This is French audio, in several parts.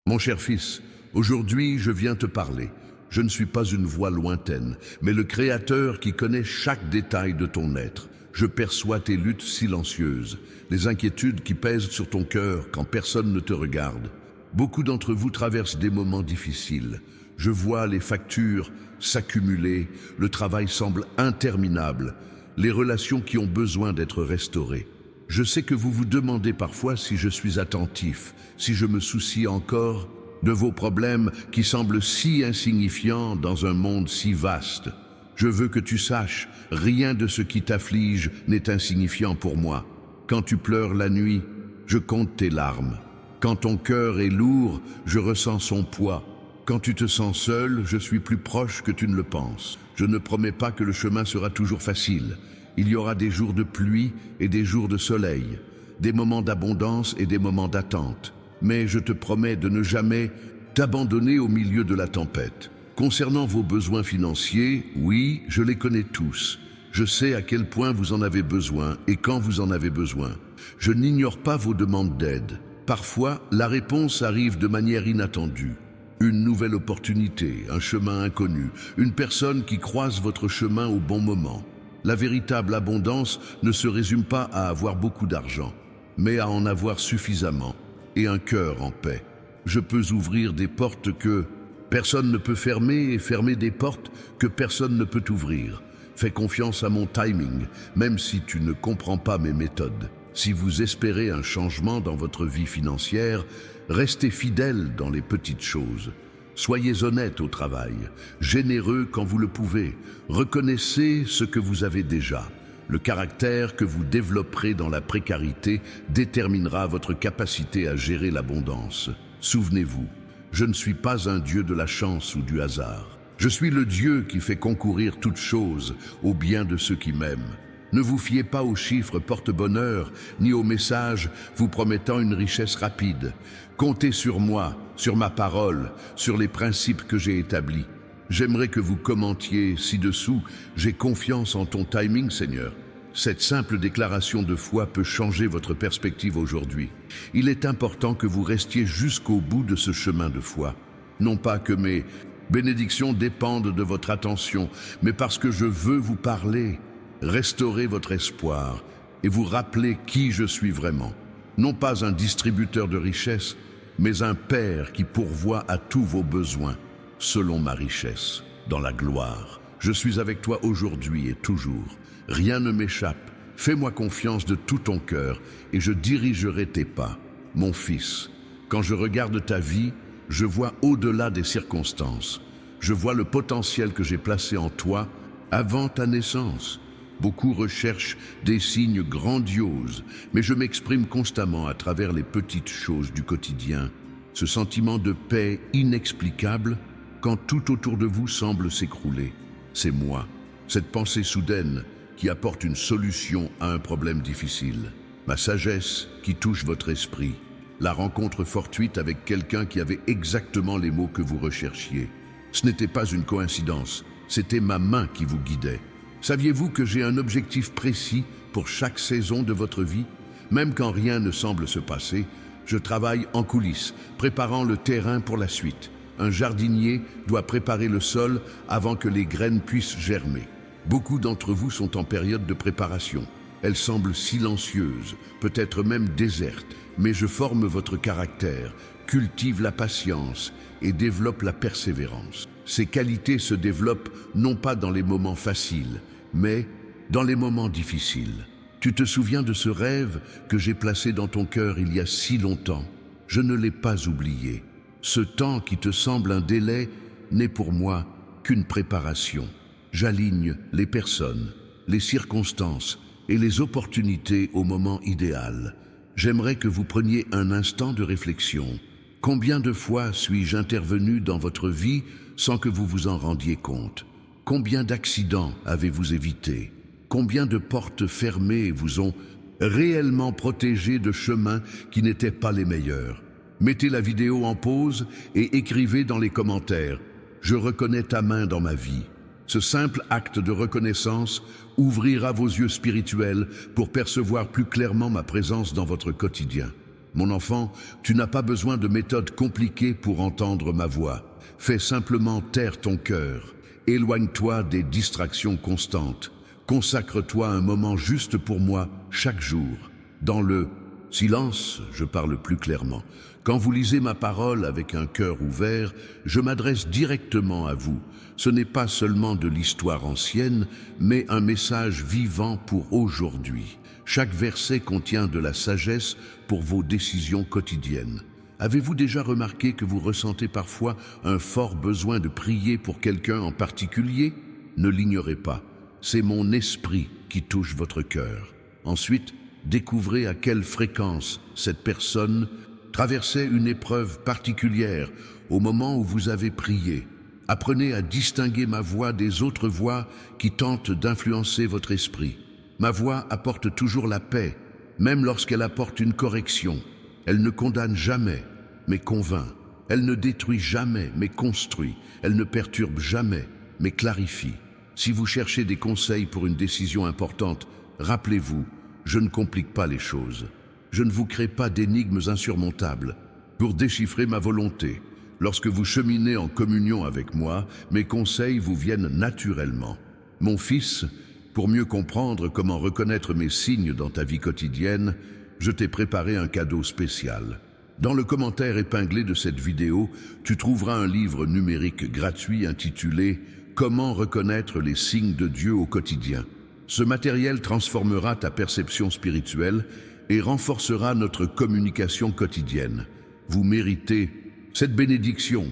Mon cher fils, aujourd'hui je viens te parler. Je ne suis pas une voix lointaine, mais le Créateur qui connaît chaque détail de ton être. Je perçois tes luttes silencieuses, les inquiétudes qui pèsent sur ton cœur quand personne ne te regarde. Beaucoup d'entre vous traversent des moments difficiles. Je vois les factures s'accumuler, le travail semble interminable, les relations qui ont besoin d'être restaurées. Je sais que vous vous demandez parfois si je suis attentif, si je me soucie encore de vos problèmes qui semblent si insignifiants dans un monde si vaste. Je veux que tu saches, rien de ce qui t'afflige n'est insignifiant pour moi. Quand tu pleures la nuit, je compte tes larmes. Quand ton cœur est lourd, je ressens son poids. Quand tu te sens seul, je suis plus proche que tu ne le penses. Je ne promets pas que le chemin sera toujours facile. Il y aura des jours de pluie et des jours de soleil, des moments d'abondance et des moments d'attente. Mais je te promets de ne jamais t'abandonner au milieu de la tempête. Concernant vos besoins financiers, oui, je les connais tous. Je sais à quel point vous en avez besoin et quand vous en avez besoin. Je n'ignore pas vos demandes d'aide. Parfois, la réponse arrive de manière inattendue. Une nouvelle opportunité, un chemin inconnu, une personne qui croise votre chemin au bon moment. La véritable abondance ne se résume pas à avoir beaucoup d'argent, mais à en avoir suffisamment et un cœur en paix. Je peux ouvrir des portes que personne ne peut fermer et fermer des portes que personne ne peut ouvrir. Fais confiance à mon timing, même si tu ne comprends pas mes méthodes. Si vous espérez un changement dans votre vie financière, restez fidèle dans les petites choses. Soyez honnête au travail, généreux quand vous le pouvez. Reconnaissez ce que vous avez déjà. Le caractère que vous développerez dans la précarité déterminera votre capacité à gérer l'abondance. Souvenez-vous, je ne suis pas un Dieu de la chance ou du hasard. Je suis le Dieu qui fait concourir toutes choses au bien de ceux qui m'aiment. Ne vous fiez pas aux chiffres porte-bonheur, ni aux messages vous promettant une richesse rapide. Comptez sur moi, sur ma parole, sur les principes que j'ai établis. J'aimerais que vous commentiez ci-dessous « J'ai confiance en ton timing, Seigneur ». Cette simple déclaration de foi peut changer votre perspective aujourd'hui. Il est important que vous restiez jusqu'au bout de ce chemin de foi. Non pas que mes bénédictions dépendent de votre attention, mais parce que je veux vous parler. Restaurez votre espoir et vous rappelez qui je suis vraiment. Non pas un distributeur de richesses, mais un Père qui pourvoit à tous vos besoins, selon ma richesse, dans la gloire. Je suis avec toi aujourd'hui et toujours. Rien ne m'échappe. Fais-moi confiance de tout ton cœur et je dirigerai tes pas. Mon fils, quand je regarde ta vie, je vois au-delà des circonstances. Je vois le potentiel que j'ai placé en toi avant ta naissance. Beaucoup recherchent des signes grandioses, mais je m'exprime constamment à travers les petites choses du quotidien. Ce sentiment de paix inexplicable quand tout autour de vous semble s'écrouler. C'est moi, cette pensée soudaine qui apporte une solution à un problème difficile. Ma sagesse qui touche votre esprit. La rencontre fortuite avec quelqu'un qui avait exactement les mots que vous recherchiez. Ce n'était pas une coïncidence, c'était ma main qui vous guidait. Saviez-vous que j'ai un objectif précis pour chaque saison de votre vie? Même quand rien ne semble se passer, je travaille en coulisses, préparant le terrain pour la suite. Un jardinier doit préparer le sol avant que les graines puissent germer. Beaucoup d'entre vous sont en période de préparation. Elle semble silencieuse, peut-être même déserte, mais je forme votre caractère, cultive la patience et développe la persévérance. Ces qualités se développent non pas dans les moments faciles, mais dans les moments difficiles. Tu te souviens de ce rêve que j'ai placé dans ton cœur il y a si longtemps? Je ne l'ai pas oublié. Ce temps qui te semble un délai n'est pour moi qu'une préparation. J'aligne les personnes, les circonstances et les opportunités au moment idéal. J'aimerais que vous preniez un instant de réflexion. Combien de fois suis-je intervenu dans votre vie sans que vous vous en rendiez compte? Combien d'accidents avez-vous évité? Combien de portes fermées vous ont réellement protégé de chemins qui n'étaient pas les meilleurs? Mettez la vidéo en pause et écrivez dans les commentaires « Je reconnais ta main dans ma vie ». Ce simple acte de reconnaissance ouvrira vos yeux spirituels pour percevoir plus clairement ma présence dans votre quotidien. Mon enfant, tu n'as pas besoin de méthodes compliquées pour entendre ma voix. Fais simplement taire ton cœur. Éloigne-toi des distractions constantes. Consacre-toi un moment juste pour moi chaque jour. Dans le silence, je parle plus clairement. Quand vous lisez ma parole avec un cœur ouvert, je m'adresse directement à vous. Ce n'est pas seulement de l'histoire ancienne, mais un message vivant pour aujourd'hui. Chaque verset contient de la sagesse pour vos décisions quotidiennes. Avez-vous déjà remarqué que vous ressentez parfois un fort besoin de prier pour quelqu'un en particulier? Ne l'ignorez pas, c'est mon esprit qui touche votre cœur. Ensuite, découvrez à quelle fréquence cette personne traversait une épreuve particulière au moment où vous avez prié. Apprenez à distinguer ma voix des autres voix qui tentent d'influencer votre esprit. Ma voix apporte toujours la paix, même lorsqu'elle apporte une correction. Elle ne condamne jamais, mais convainc. Elle ne détruit jamais, mais construit. Elle ne perturbe jamais, mais clarifie. Si vous cherchez des conseils pour une décision importante, rappelez-vous, je ne complique pas les choses. Je ne vous crée pas d'énigmes insurmontables pour déchiffrer ma volonté. Lorsque vous cheminez en communion avec moi, mes conseils vous viennent naturellement. Mon fils, pour mieux comprendre comment reconnaître mes signes dans ta vie quotidienne, je t'ai préparé un cadeau spécial. Dans le commentaire épinglé de cette vidéo, tu trouveras un livre numérique gratuit intitulé « Comment reconnaître les signes de Dieu au quotidien ». Ce matériel transformera ta perception spirituelle et renforcera notre communication quotidienne. Vous méritez cette bénédiction.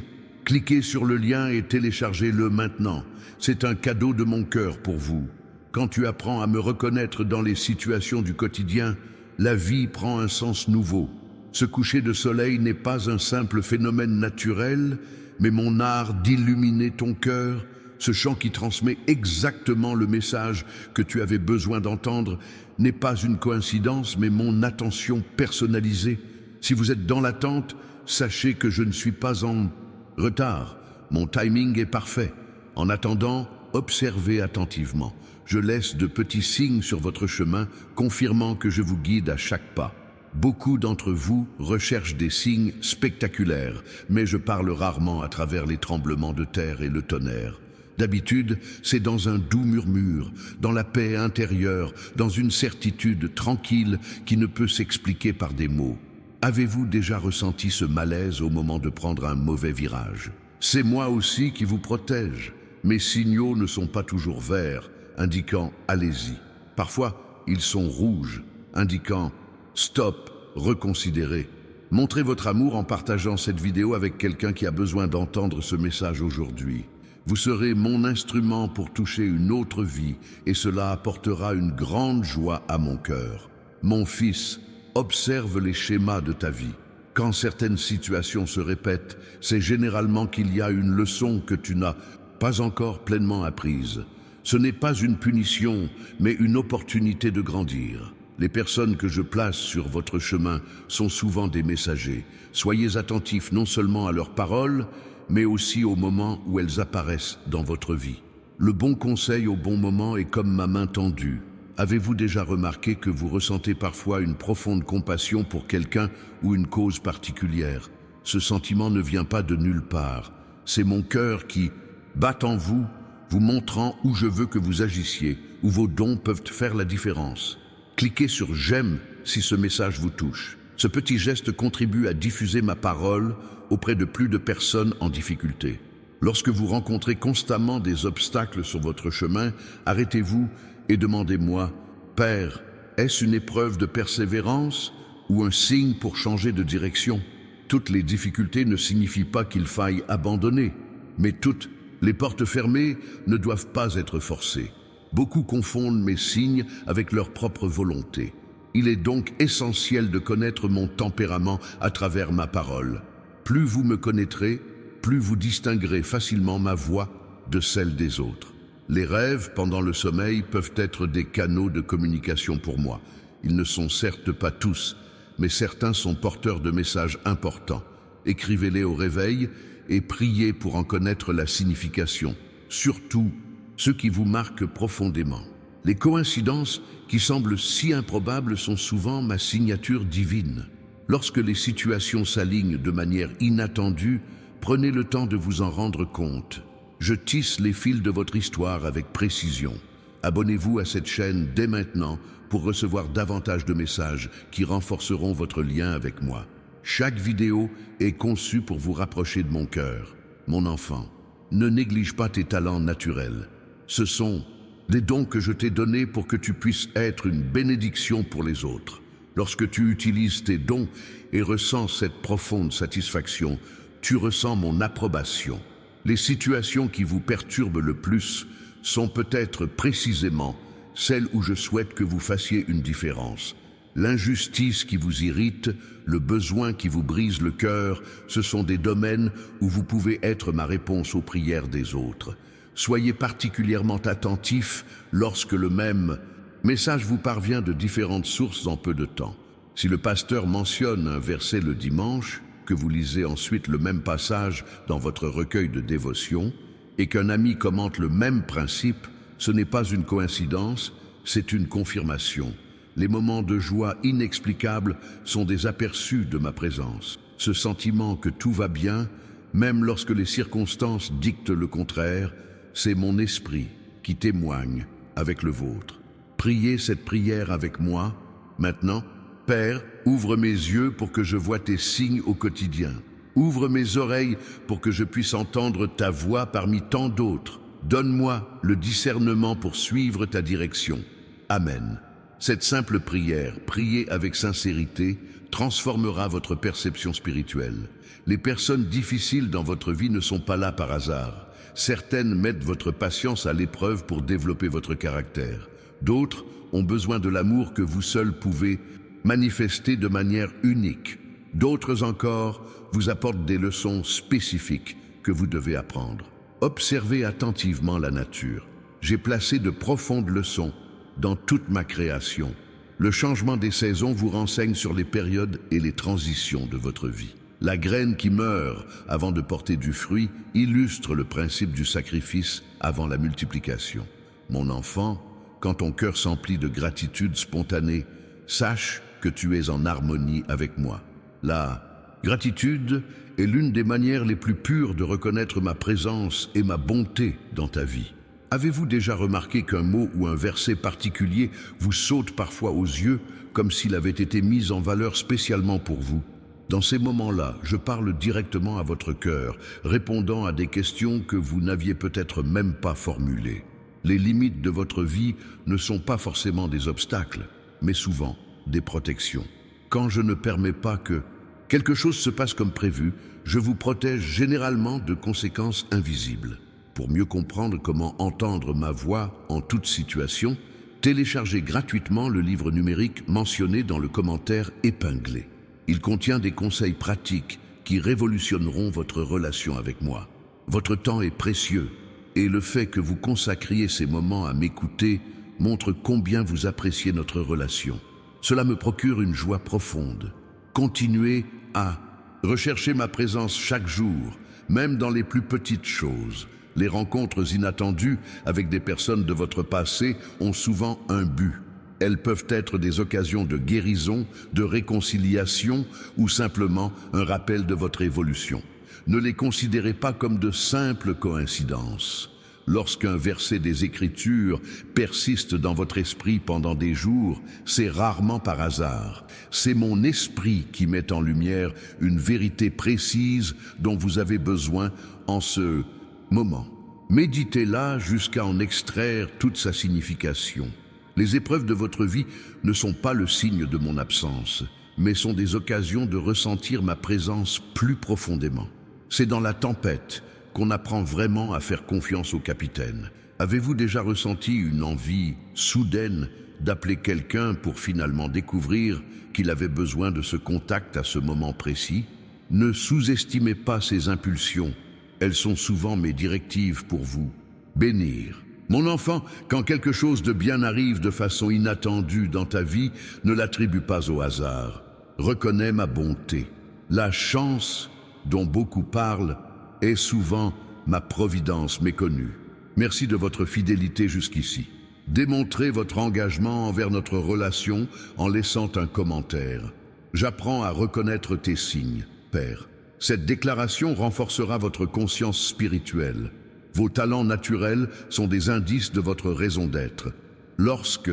Cliquez sur le lien et téléchargez-le maintenant. C'est un cadeau de mon cœur pour vous. Quand tu apprends à me reconnaître dans les situations du quotidien, la vie prend un sens nouveau. Ce coucher de soleil n'est pas un simple phénomène naturel, mais mon art d'illuminer ton cœur, ce chant qui transmet exactement le message que tu avais besoin d'entendre, n'est pas une coïncidence, mais mon attention personnalisée. Si vous êtes dans l'attente, sachez que je ne suis pas en retard. Mon timing est parfait. En attendant, observez attentivement. Je laisse de petits signes sur votre chemin, confirmant que je vous guide à chaque pas. Beaucoup d'entre vous recherchent des signes spectaculaires, mais je parle rarement à travers les tremblements de terre et le tonnerre. D'habitude, c'est dans un doux murmure, dans la paix intérieure, dans une certitude tranquille qui ne peut s'expliquer par des mots. Avez-vous déjà ressenti ce malaise au moment de prendre un mauvais virage? C'est moi aussi qui vous protège. Mes signaux ne sont pas toujours verts, indiquant « allez-y ». Parfois, ils sont rouges, indiquant « stop, reconsidérez ». Montrez votre amour en partageant cette vidéo avec quelqu'un qui a besoin d'entendre ce message aujourd'hui. Vous serez mon instrument pour toucher une autre vie et cela apportera une grande joie à mon cœur. Mon fils, observe les schémas de ta vie. Quand certaines situations se répètent, c'est généralement qu'il y a une leçon que tu n'as pas encore pleinement apprise. Ce n'est pas une punition, mais une opportunité de grandir. Les personnes que je place sur votre chemin sont souvent des messagers. Soyez attentifs non seulement à leurs paroles, mais aussi au moment où elles apparaissent dans votre vie. Le bon conseil au bon moment est comme ma main tendue. Avez-vous déjà remarqué que vous ressentez parfois une profonde compassion pour quelqu'un ou une cause particulière? Ce sentiment ne vient pas de nulle part. C'est mon cœur qui bat en vous, vous montrant où je veux que vous agissiez, où vos dons peuvent faire la différence. Cliquez sur « J'aime » si ce message vous touche. Ce petit geste contribue à diffuser ma parole auprès de plus de personnes en difficulté. Lorsque vous rencontrez constamment des obstacles sur votre chemin, arrêtez-vous et demandez-moi « Père, est-ce une épreuve de persévérance ou un signe pour changer de direction ?» Toutes les difficultés ne signifient pas qu'il faille abandonner, mais toutes les portes fermées ne doivent pas être forcées. Beaucoup confondent mes signes avec leur propre volonté. Il est donc essentiel de connaître mon tempérament à travers ma parole. Plus vous me connaîtrez, plus vous distinguerez facilement ma voix de celle des autres. Les rêves pendant le sommeil peuvent être des canaux de communication pour moi. Ils ne sont certes pas tous, mais certains sont porteurs de messages importants. Écrivez-les au réveil et priez pour en connaître la signification, surtout ceux qui vous marquent profondément. Les coïncidences qui semblent si improbables sont souvent ma signature divine. Lorsque les situations s'alignent de manière inattendue, prenez le temps de vous en rendre compte. Je tisse les fils de votre histoire avec précision. Abonnez-vous à cette chaîne dès maintenant pour recevoir davantage de messages qui renforceront votre lien avec moi. Chaque vidéo est conçue pour vous rapprocher de mon cœur. Mon enfant, ne néglige pas tes talents naturels. Ce sont des dons que je t'ai donnés pour que tu puisses être une bénédiction pour les autres. Lorsque tu utilises tes dons et ressens cette profonde satisfaction, tu ressens mon approbation. Les situations qui vous perturbent le plus sont peut-être précisément celles où je souhaite que vous fassiez une différence. L'injustice qui vous irrite, le besoin qui vous brise le cœur, ce sont des domaines où vous pouvez être ma réponse aux prières des autres. Soyez particulièrement attentifs lorsque le même message vous parvient de différentes sources en peu de temps. Si le pasteur mentionne un verset le dimanche, que vous lisez ensuite le même passage dans votre recueil de dévotion, et qu'un ami commente le même principe, ce n'est pas une coïncidence, c'est une confirmation. Les moments de joie inexplicables sont des aperçus de ma présence. Ce sentiment que tout va bien, même lorsque les circonstances dictent le contraire, c'est mon esprit qui témoigne avec le vôtre. Priez cette prière avec moi. Maintenant, Père, ouvre mes yeux pour que je voie tes signes au quotidien. Ouvre mes oreilles pour que je puisse entendre ta voix parmi tant d'autres. Donne-moi le discernement pour suivre ta direction. Amen. Cette simple prière, priée avec sincérité, transformera votre perception spirituelle. Les personnes difficiles dans votre vie ne sont pas là par hasard. Certaines mettent votre patience à l'épreuve pour développer votre caractère. D'autres ont besoin de l'amour que vous seul pouvez manifester de manière unique. D'autres encore vous apportent des leçons spécifiques que vous devez apprendre. Observez attentivement la nature. J'ai placé de profondes leçons dans toute ma création. Le changement des saisons vous renseigne sur les périodes et les transitions de votre vie. La graine qui meurt avant de porter du fruit illustre le principe du sacrifice avant la multiplication. Mon enfant, quand ton cœur s'emplit de gratitude spontanée, sache que tu es en harmonie avec moi. La gratitude est l'une des manières les plus pures de reconnaître ma présence et ma bonté dans ta vie. Avez-vous déjà remarqué qu'un mot ou un verset particulier vous saute parfois aux yeux comme s'il avait été mis en valeur spécialement pour vous? Dans ces moments-là, je parle directement à votre cœur, répondant à des questions que vous n'aviez peut-être même pas formulées. Les limites de votre vie ne sont pas forcément des obstacles, mais souvent des protections. Quand je ne permets pas que quelque chose se passe comme prévu, je vous protège généralement de conséquences invisibles. Pour mieux comprendre comment entendre ma voix en toute situation, téléchargez gratuitement le livre numérique mentionné dans le commentaire épinglé. Il contient des conseils pratiques qui révolutionneront votre relation avec moi. Votre temps est précieux et le fait que vous consacriez ces moments à m'écouter montre combien vous appréciez notre relation. Cela me procure une joie profonde. Continuez à rechercher ma présence chaque jour, même dans les plus petites choses. Les rencontres inattendues avec des personnes de votre passé ont souvent un but. Elles peuvent être des occasions de guérison, de réconciliation ou simplement un rappel de votre évolution. Ne les considérez pas comme de simples coïncidences. Lorsqu'un verset des Écritures persiste dans votre esprit pendant des jours, c'est rarement par hasard. C'est mon esprit qui met en lumière une vérité précise dont vous avez besoin en ce moment. Méditez-la jusqu'à en extraire toute sa signification. Les épreuves de votre vie ne sont pas le signe de mon absence, mais sont des occasions de ressentir ma présence plus profondément. C'est dans la tempête qu'on apprend vraiment à faire confiance au capitaine. Avez-vous déjà ressenti une envie soudaine d'appeler quelqu'un pour finalement découvrir qu'il avait besoin de ce contact à ce moment précis? Ne sous-estimez pas ces impulsions. Elles sont souvent mes directives pour vous bénir. Mon enfant, quand quelque chose de bien arrive de façon inattendue dans ta vie, ne l'attribue pas au hasard. Reconnais ma bonté. La chance dont beaucoup parlent est souvent ma providence méconnue. Merci de votre fidélité jusqu'ici. Démontrez votre engagement envers notre relation en laissant un commentaire. J'apprends à reconnaître tes signes, Père. Cette déclaration renforcera votre conscience spirituelle. Vos talents naturels sont des indices de votre raison d'être. Lorsque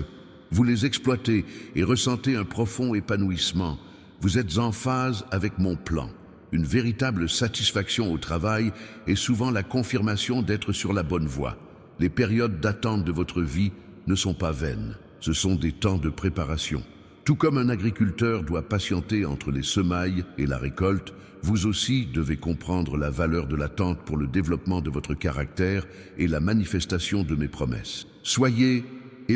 vous les exploitez et ressentez un profond épanouissement, vous êtes en phase avec mon plan. Une véritable satisfaction au travail est souvent la confirmation d'être sur la bonne voie. Les périodes d'attente de votre vie ne sont pas vaines. Ce sont des temps de préparation. Tout comme un agriculteur doit patienter entre les semailles et la récolte, vous aussi devez comprendre la valeur de l'attente pour le développement de votre caractère et la manifestation de mes promesses. Soyez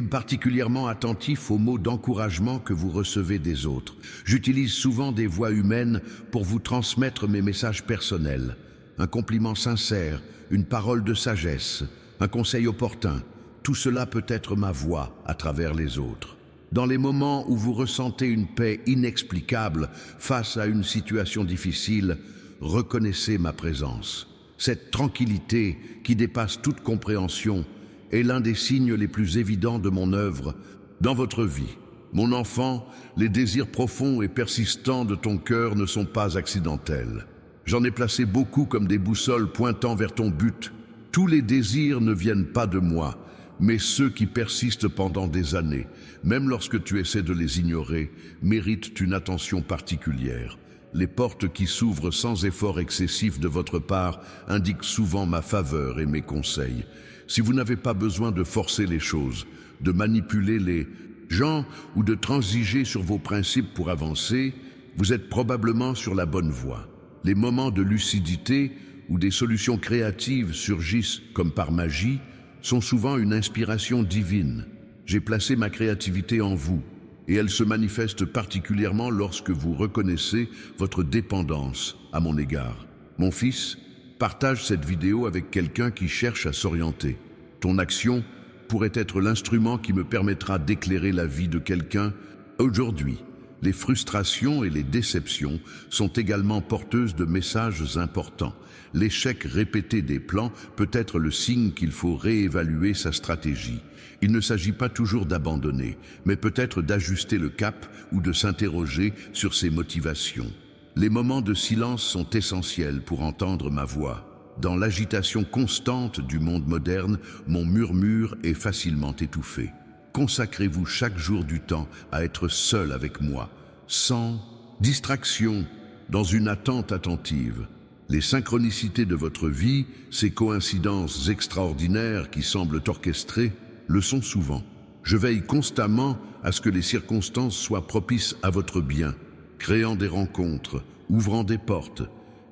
particulièrement attentif aux mots d'encouragement que vous recevez des autres. J'utilise souvent des voix humaines pour vous transmettre mes messages personnels. Un compliment sincère, une parole de sagesse, un conseil opportun, tout cela peut être ma voix à travers les autres. Dans les moments où vous ressentez une paix inexplicable face à une situation difficile, reconnaissez ma présence. Cette tranquillité qui dépasse toute compréhension est l'un des signes les plus évidents de mon œuvre dans votre vie. Mon enfant, les désirs profonds et persistants de ton cœur ne sont pas accidentels. J'en ai placé beaucoup comme des boussoles pointant vers ton but. Tous les désirs ne viennent pas de moi, mais ceux qui persistent pendant des années, même lorsque tu essaies de les ignorer, méritent une attention particulière. Les portes qui s'ouvrent sans effort excessif de votre part indiquent souvent ma faveur et mes conseils. Si vous n'avez pas besoin de forcer les choses, de manipuler les gens ou de transiger sur vos principes pour avancer, vous êtes probablement sur la bonne voie. Les moments de lucidité où des solutions créatives surgissent comme par magie sont souvent une inspiration divine. J'ai placé ma créativité en vous, et elle se manifeste particulièrement lorsque vous reconnaissez votre dépendance à mon égard. Mon fils, partage cette vidéo avec quelqu'un qui cherche à s'orienter. Ton action pourrait être l'instrument qui me permettra d'éclairer la vie de quelqu'un. Aujourd'hui, les frustrations et les déceptions sont également porteuses de messages importants. L'échec répété des plans peut être le signe qu'il faut réévaluer sa stratégie. Il ne s'agit pas toujours d'abandonner, mais peut-être d'ajuster le cap ou de s'interroger sur ses motivations. Les moments de silence sont essentiels pour entendre ma voix. Dans l'agitation constante du monde moderne, mon murmure est facilement étouffé. Consacrez-vous chaque jour du temps à être seul avec moi, sans distraction, dans une attente attentive. Les synchronicités de votre vie, ces coïncidences extraordinaires qui semblent orchestrées, le sont souvent. Je veille constamment à ce que les circonstances soient propices à votre bien, créant des rencontres, ouvrant des portes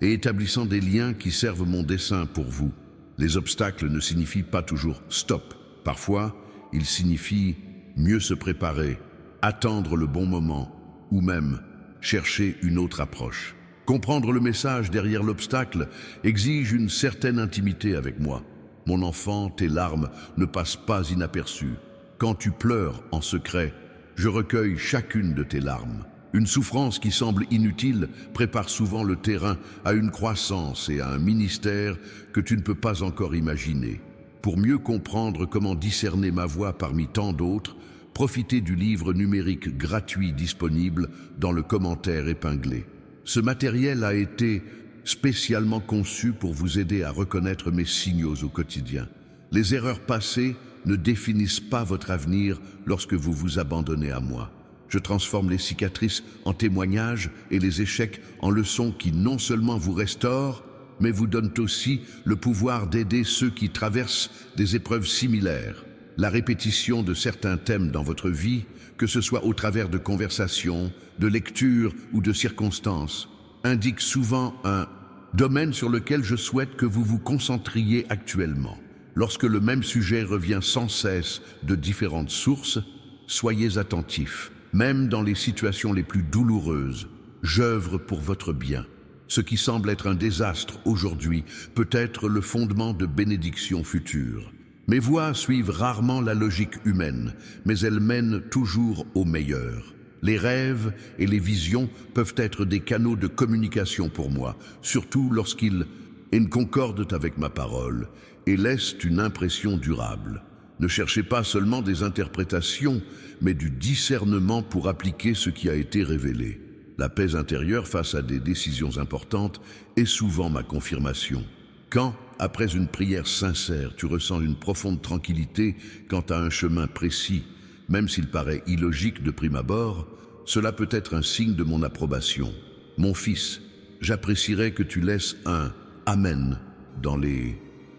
et établissant des liens qui servent mon dessein pour vous. Les obstacles ne signifient pas toujours « stop ». Parfois, ils signifient mieux se préparer, attendre le bon moment ou même chercher une autre approche. Comprendre le message derrière l'obstacle exige une certaine intimité avec moi. Mon enfant, tes larmes ne passent pas inaperçues. Quand tu pleures en secret, je recueille chacune de tes larmes. Une souffrance qui semble inutile prépare souvent le terrain à une croissance et à un ministère que tu ne peux pas encore imaginer. Pour mieux comprendre comment discerner ma voix parmi tant d'autres, profitez du livre numérique gratuit disponible dans le commentaire épinglé. Ce matériel a été spécialement conçu pour vous aider à reconnaître mes signaux au quotidien. Les erreurs passées ne définissent pas votre avenir lorsque vous vous abandonnez à moi. Je transforme les cicatrices en témoignages et les échecs en leçons qui non seulement vous restaurent, mais vous donnent aussi le pouvoir d'aider ceux qui traversent des épreuves similaires. La répétition de certains thèmes dans votre vie, que ce soit au travers de conversations, de lectures ou de circonstances, indique souvent un domaine sur lequel je souhaite que vous vous concentriez actuellement. Lorsque le même sujet revient sans cesse de différentes sources, soyez attentifs. Même dans les situations les plus douloureuses, j'œuvre pour votre bien. Ce qui semble être un désastre aujourd'hui peut être le fondement de bénédictions futures. Mes voix suivent rarement la logique humaine, mais elles mènent toujours au meilleur. Les rêves et les visions peuvent être des canaux de communication pour moi, surtout lorsqu'ils concordent avec ma parole et laissent une impression durable. Ne cherchez pas seulement des interprétations, mais du discernement pour appliquer ce qui a été révélé. La paix intérieure face à des décisions importantes est souvent ma confirmation. Quand, après une prière sincère, tu ressens une profonde tranquillité quant à un chemin précis, même s'il paraît illogique de prime abord, cela peut être un signe de mon approbation. Mon fils, j'apprécierais que tu laisses un « Amen » dans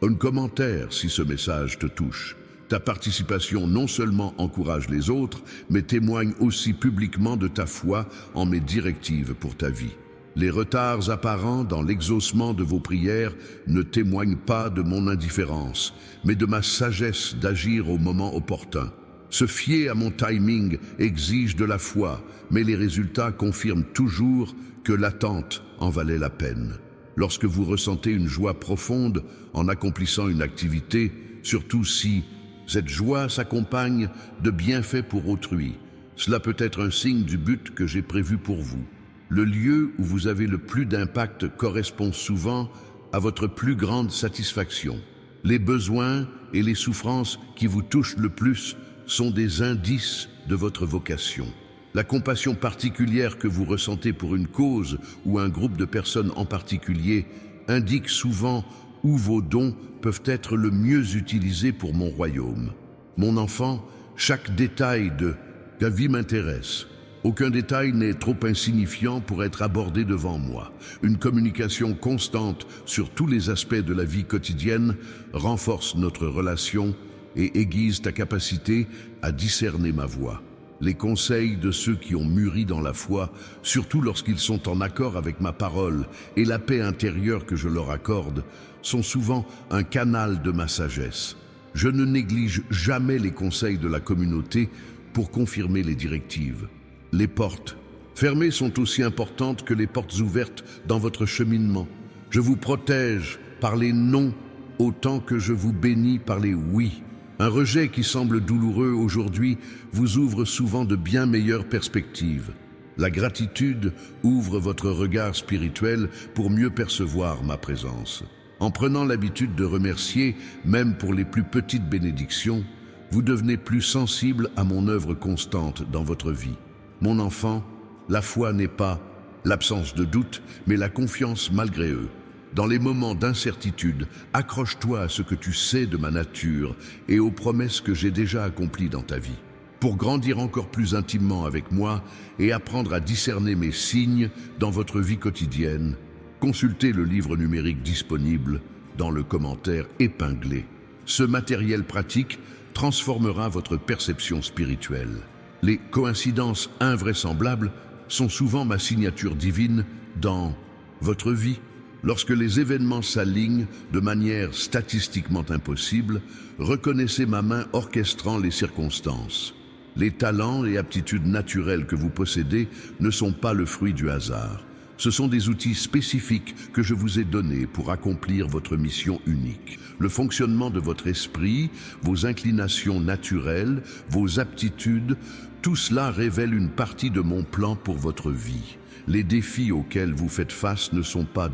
un commentaire si ce message te touche. Ta participation non seulement encourage les autres, mais témoigne aussi publiquement de ta foi en mes directives pour ta vie. Les retards apparents dans l'exaucement de vos prières ne témoignent pas de mon indifférence, mais de ma sagesse d'agir au moment opportun. Se fier à mon timing exige de la foi, mais les résultats confirment toujours que l'attente en valait la peine. Lorsque vous ressentez une joie profonde en accomplissant une activité, surtout si cette joie s'accompagne de bienfaits pour autrui, cela peut être un signe du but que j'ai prévu pour vous. Le lieu où vous avez le plus d'impact correspond souvent à votre plus grande satisfaction. Les besoins et les souffrances qui vous touchent le plus sont des indices de votre vocation. La compassion particulière que vous ressentez pour une cause ou un groupe de personnes en particulier indique souvent où vos dons peuvent être le mieux utilisés pour mon royaume. Mon enfant, chaque détail de ta vie m'intéresse. Aucun détail n'est trop insignifiant pour être abordé devant moi. Une communication constante sur tous les aspects de la vie quotidienne renforce notre relation et aiguise ta capacité à discerner ma voix. Les conseils de ceux qui ont mûri dans la foi, surtout lorsqu'ils sont en accord avec ma parole et la paix intérieure que je leur accorde, sont souvent un canal de ma sagesse. Je ne néglige jamais les conseils de la communauté pour confirmer les directives. Les portes fermées sont aussi importantes que les portes ouvertes dans votre cheminement. Je vous protège par les non autant que je vous bénis par les oui. Un rejet qui semble douloureux aujourd'hui vous ouvre souvent de bien meilleures perspectives. La gratitude ouvre votre regard spirituel pour mieux percevoir ma présence. En prenant l'habitude de remercier, même pour les plus petites bénédictions, vous devenez plus sensible à mon œuvre constante dans votre vie. Mon enfant, la foi n'est pas l'absence de doute, mais la confiance malgré eux. Dans les moments d'incertitude, accroche-toi à ce que tu sais de ma nature et aux promesses que j'ai déjà accomplies dans ta vie. Pour grandir encore plus intimement avec moi et apprendre à discerner mes signes dans votre vie quotidienne, consultez le livre numérique disponible dans le commentaire épinglé. Ce matériel pratique transformera votre perception spirituelle. Les coïncidences invraisemblables sont souvent ma signature divine dans votre vie. Lorsque les événements s'alignent de manière statistiquement impossible, reconnaissez ma main orchestrant les circonstances. Les talents et aptitudes naturelles que vous possédez ne sont pas le fruit du hasard. Ce sont des outils spécifiques que je vous ai donnés pour accomplir votre mission unique. Le fonctionnement de votre esprit, vos inclinations naturelles, vos aptitudes, tout cela révèle une partie de mon plan pour votre vie. Les défis auxquels vous faites face ne sont pas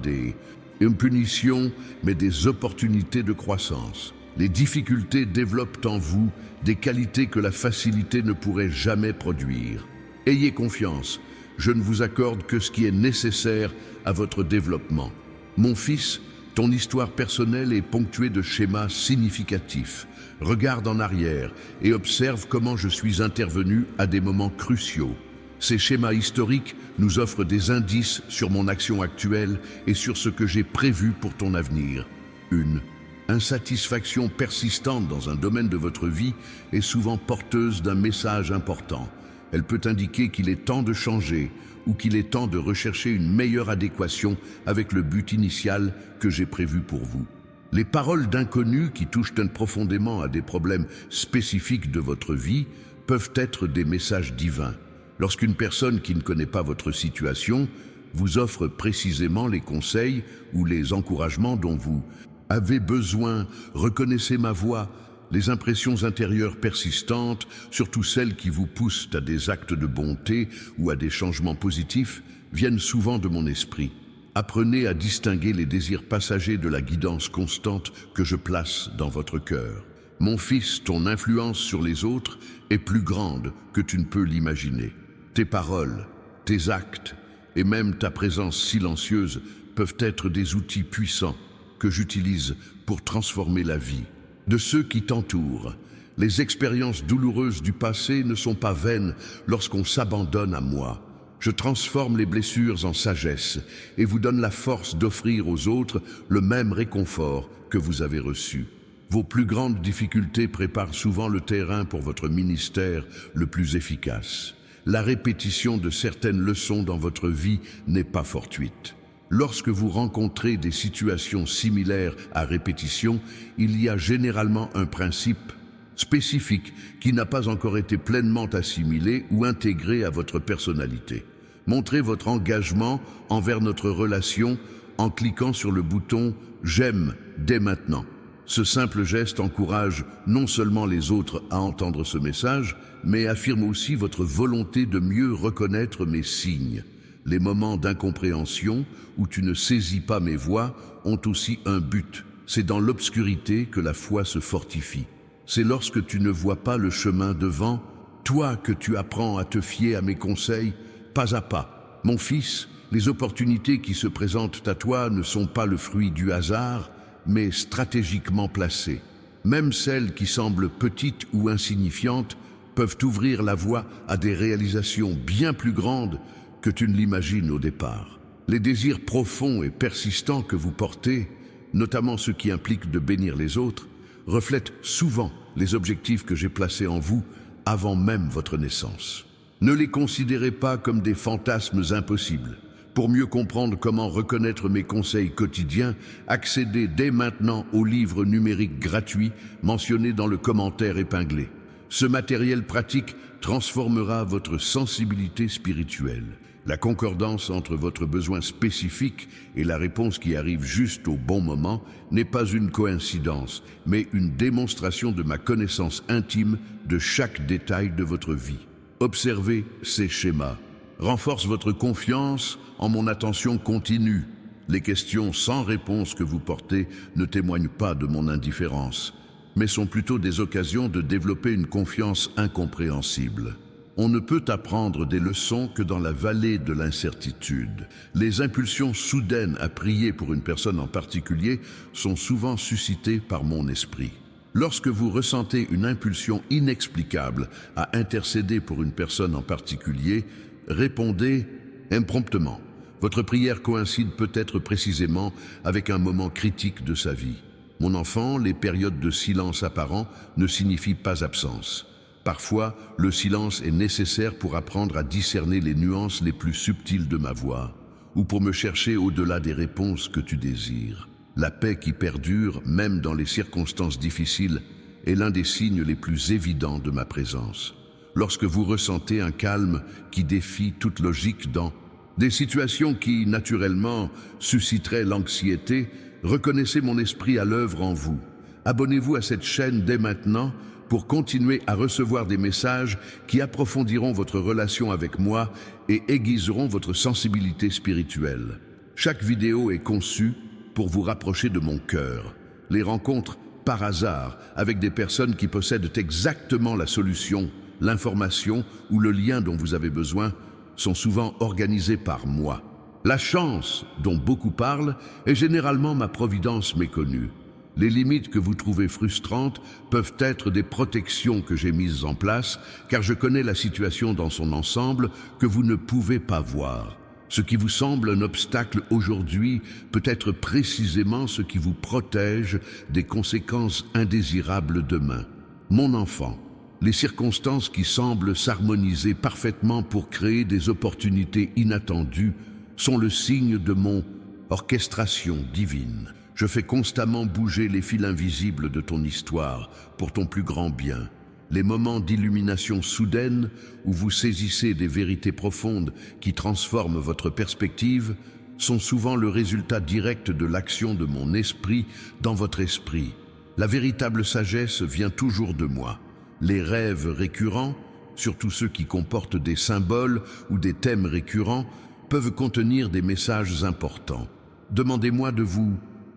une punition, mais des opportunités de croissance. Les difficultés développent en vous des qualités que la facilité ne pourrait jamais produire. Ayez confiance. Je ne vous accorde que ce qui est nécessaire à votre développement. Mon fils, ton histoire personnelle est ponctuée de schémas significatifs. Regarde en arrière et observe comment je suis intervenu à des moments cruciaux. Ces schémas historiques nous offrent des indices sur mon action actuelle et sur ce que j'ai prévu pour ton avenir. Une insatisfaction persistante dans un domaine de votre vie est souvent porteuse d'un message important. Elle peut indiquer qu'il est temps de changer ou qu'il est temps de rechercher une meilleure adéquation avec le but initial que j'ai prévu pour vous. Les paroles d'inconnus qui touchent profondément à des problèmes spécifiques de votre vie peuvent être des messages divins. Lorsqu'une personne qui ne connaît pas votre situation vous offre précisément les conseils ou les encouragements dont vous avez besoin, reconnaissez ma voix. Les impressions intérieures persistantes, surtout celles qui vous poussent à des actes de bonté ou à des changements positifs, viennent souvent de mon esprit. Apprenez à distinguer les désirs passagers de la guidance constante que je place dans votre cœur. Mon fils, ton influence sur les autres est plus grande que tu ne peux l'imaginer. Tes paroles, tes actes et même ta présence silencieuse peuvent être des outils puissants que j'utilise pour transformer la vie de ceux qui t'entourent. Les expériences douloureuses du passé ne sont pas vaines lorsqu'on s'abandonne à moi. Je transforme les blessures en sagesse et vous donne la force d'offrir aux autres le même réconfort que vous avez reçu. Vos plus grandes difficultés préparent souvent le terrain pour votre ministère le plus efficace. La répétition de certaines leçons dans votre vie n'est pas fortuite. Lorsque vous rencontrez des situations similaires à répétition, il y a généralement un principe spécifique qui n'a pas encore été pleinement assimilé ou intégré à votre personnalité. Montrez votre engagement envers notre relation en cliquant sur le bouton « J'aime » dès maintenant. Ce simple geste encourage non seulement les autres à entendre ce message, mais affirme aussi votre volonté de mieux reconnaître mes signes. Les moments d'incompréhension où tu ne saisis pas mes voix ont aussi un but. C'est dans l'obscurité que la foi se fortifie. C'est lorsque tu ne vois pas le chemin devant, toi que tu apprends à te fier à mes conseils, pas à pas. Mon fils, les opportunités qui se présentent à toi ne sont pas le fruit du hasard, mais stratégiquement placées. Même celles qui semblent petites ou insignifiantes peuvent ouvrir la voie à des réalisations bien plus grandes que tu ne l'imagines au départ. Les désirs profonds et persistants que vous portez, notamment ceux qui impliquent de bénir les autres, reflètent souvent les objectifs que j'ai placés en vous avant même votre naissance. Ne les considérez pas comme des fantasmes impossibles. Pour mieux comprendre comment reconnaître mes conseils quotidiens, accédez dès maintenant au livre numérique gratuit mentionné dans le commentaire épinglé. Ce matériel pratique transformera votre sensibilité spirituelle. La concordance entre votre besoin spécifique et la réponse qui arrive juste au bon moment n'est pas une coïncidence, mais une démonstration de ma connaissance intime de chaque détail de votre vie. Observez ces schémas. Renforce votre confiance en mon attention continue. Les questions sans réponse que vous portez ne témoignent pas de mon indifférence, mais sont plutôt des occasions de développer une confiance incompréhensible. On ne peut apprendre des leçons que dans la vallée de l'incertitude. Les impulsions soudaines à prier pour une personne en particulier sont souvent suscitées par mon esprit. Lorsque vous ressentez une impulsion inexplicable à intercéder pour une personne en particulier, répondez impromptement. Votre prière coïncide peut-être précisément avec un moment critique de sa vie. Mon enfant, les périodes de silence apparent ne signifient pas absence. Parfois, le silence est nécessaire pour apprendre à discerner les nuances les plus subtiles de ma voix, ou pour me chercher au-delà des réponses que tu désires. La paix qui perdure, même dans les circonstances difficiles, est l'un des signes les plus évidents de ma présence. Lorsque vous ressentez un calme qui défie toute logique dans des situations qui, naturellement, susciteraient l'anxiété, reconnaissez mon esprit à l'œuvre en vous. Abonnez-vous à cette chaîne dès maintenant pour continuer à recevoir des messages qui approfondiront votre relation avec moi et aiguiseront votre sensibilité spirituelle. Chaque vidéo est conçue pour vous rapprocher de mon cœur. Les rencontres par hasard avec des personnes qui possèdent exactement la solution, l'information ou le lien dont vous avez besoin sont souvent organisées par moi. La chance, dont beaucoup parlent, est généralement ma providence méconnue. Les limites que vous trouvez frustrantes peuvent être des protections que j'ai mises en place, car je connais la situation dans son ensemble que vous ne pouvez pas voir. Ce qui vous semble un obstacle aujourd'hui peut être précisément ce qui vous protège des conséquences indésirables demain. Mon enfant, les circonstances qui semblent s'harmoniser parfaitement pour créer des opportunités inattendues sont le signe de mon orchestration divine. Je fais constamment bouger les fils invisibles de ton histoire pour ton plus grand bien. Les moments d'illumination soudaine où vous saisissez des vérités profondes qui transforment votre perspective sont souvent le résultat direct de l'action de mon esprit dans votre esprit. La véritable sagesse vient toujours de moi. Les rêves récurrents, surtout ceux qui comportent des symboles ou des thèmes récurrents, peuvent contenir des messages importants. Demandez-moi de vous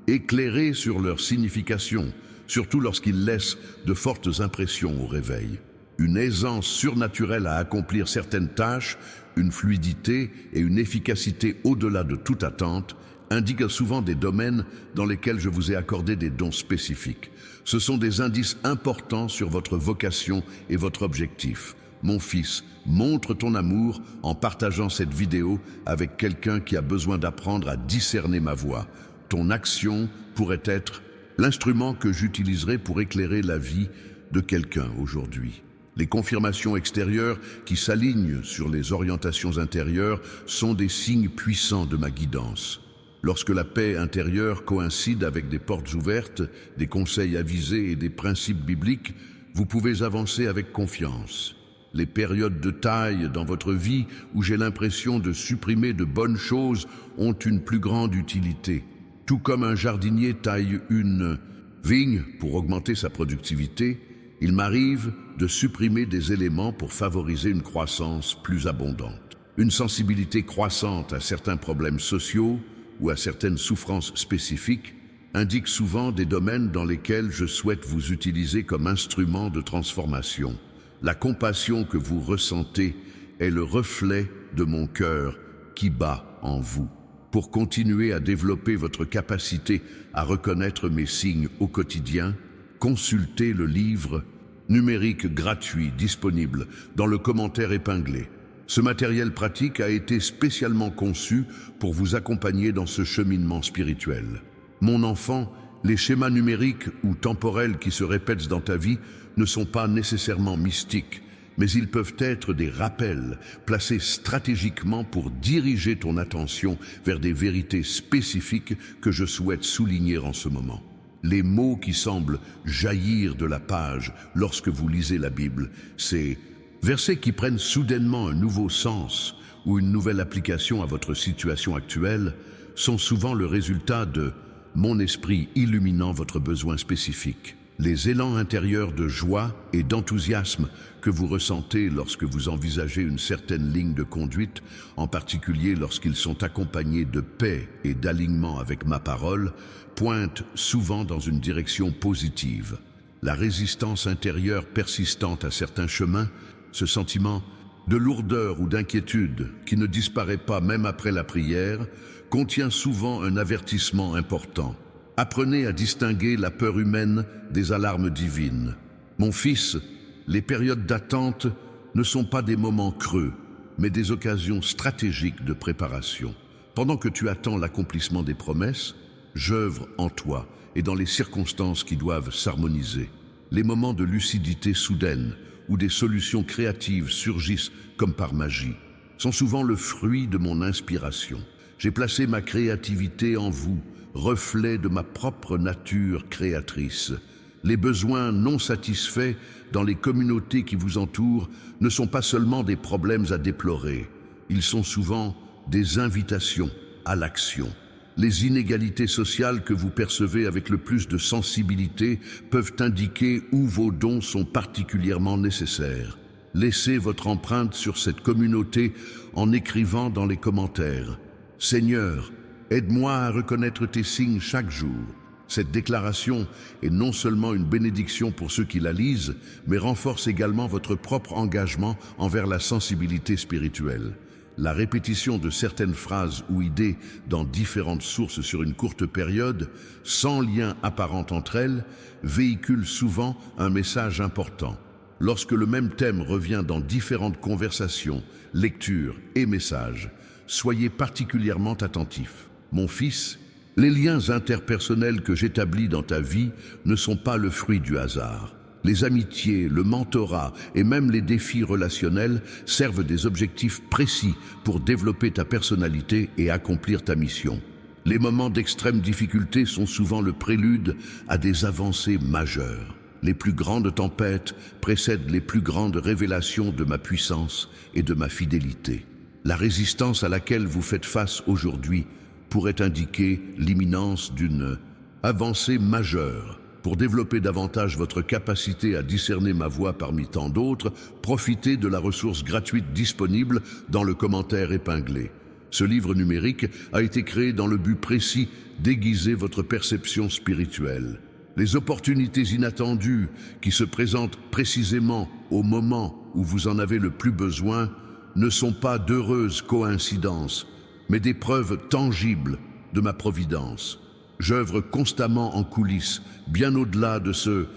éclairer sur leur signification, surtout lorsqu'ils laissent de fortes impressions au réveil. Une aisance surnaturelle à accomplir certaines tâches, une fluidité et une efficacité au-delà de toute attente indiquent souvent des domaines dans lesquels je vous ai accordé des dons spécifiques. Ce sont des indices importants sur votre vocation et votre objectif. Mon fils, montre ton amour en partageant cette vidéo avec quelqu'un qui a besoin d'apprendre à discerner ma voix. Ton action pourrait être l'instrument que j'utiliserai pour éclairer la vie de quelqu'un aujourd'hui. Les confirmations extérieures qui s'alignent sur les orientations intérieures sont des signes puissants de ma guidance. Lorsque la paix intérieure coïncide avec des portes ouvertes, des conseils avisés et des principes bibliques, vous pouvez avancer avec confiance. Les périodes de taille dans votre vie où j'ai l'impression de supprimer de bonnes choses ont une plus grande utilité. Tout comme un jardinier taille une vigne pour augmenter sa productivité, il m'arrive de supprimer des éléments pour favoriser une croissance plus abondante. Une sensibilité croissante à certains problèmes sociaux ou à certaines souffrances spécifiques indique souvent des domaines dans lesquels je souhaite vous utiliser comme instrument de transformation. La compassion que vous ressentez est le reflet de mon cœur qui bat en vous. Pour continuer à développer votre capacité à reconnaître mes signes au quotidien, consultez le livre numérique gratuit disponible dans le commentaire épinglé. Ce matériel pratique a été spécialement conçu pour vous accompagner dans ce cheminement spirituel. Mon enfant, les schémas numériques ou temporels qui se répètent dans ta vie ne sont pas nécessairement mystiques, mais ils peuvent être des rappels placés stratégiquement pour diriger ton attention vers des vérités spécifiques que je souhaite souligner en ce moment. Les mots qui semblent jaillir de la page lorsque vous lisez la Bible, ces versets qui prennent soudainement un nouveau sens ou une nouvelle application à votre situation actuelle, sont souvent le résultat de mon esprit illuminant votre besoin spécifique. Les élans intérieurs de joie et d'enthousiasme que vous ressentez lorsque vous envisagez une certaine ligne de conduite, en particulier lorsqu'ils sont accompagnés de paix et d'alignement avec ma parole, pointent souvent dans une direction positive. La résistance intérieure persistante à certains chemins, ce sentiment de lourdeur ou d'inquiétude qui ne disparaît pas même après la prière, contient souvent un avertissement important. Apprenez à distinguer la peur humaine des alarmes divines. Mon fils, les périodes d'attente ne sont pas des moments creux, mais des occasions stratégiques de préparation. Pendant que tu attends l'accomplissement des promesses, j'œuvre en toi et dans les circonstances qui doivent s'harmoniser. Les moments de lucidité soudaine où des solutions créatives surgissent comme par magie sont souvent le fruit de mon inspiration. J'ai placé ma créativité en vous, reflet de ma propre nature créatrice. Les besoins non satisfaits dans les communautés qui vous entourent ne sont pas seulement des problèmes à déplorer, ils sont souvent des invitations à l'action. Les inégalités sociales que vous percevez avec le plus de sensibilité peuvent indiquer où vos dons sont particulièrement nécessaires. Laissez votre empreinte sur cette communauté en écrivant dans les commentaires « Seigneur, aide-moi à reconnaître tes signes chaque jour ». Cette déclaration est non seulement une bénédiction pour ceux qui la lisent, mais renforce également votre propre engagement envers la sensibilité spirituelle. La répétition de certaines phrases ou idées dans différentes sources sur une courte période, sans lien apparent entre elles, véhicule souvent un message important. Lorsque le même thème revient dans différentes conversations, lectures et messages, soyez particulièrement attentifs. Mon fils, les liens interpersonnels que j'établis dans ta vie ne sont pas le fruit du hasard. Les amitiés, le mentorat et même les défis relationnels servent des objectifs précis pour développer ta personnalité et accomplir ta mission. Les moments d'extrême difficulté sont souvent le prélude à des avancées majeures. Les plus grandes tempêtes précèdent les plus grandes révélations de ma puissance et de ma fidélité. La résistance à laquelle vous faites face aujourd'hui pourrait indiquer l'imminence d'une avancée majeure. Pour développer davantage votre capacité à discerner ma voix parmi tant d'autres, profitez de la ressource gratuite disponible dans le commentaire épinglé. Ce livre numérique a été créé dans le but précis d'aiguiser votre perception spirituelle. Les opportunités inattendues qui se présentent précisément au moment où vous en avez le plus besoin ne sont pas d'heureuses coïncidences, mais des preuves tangibles de ma providence. J'œuvre constamment en coulisses, bien au-delà de ce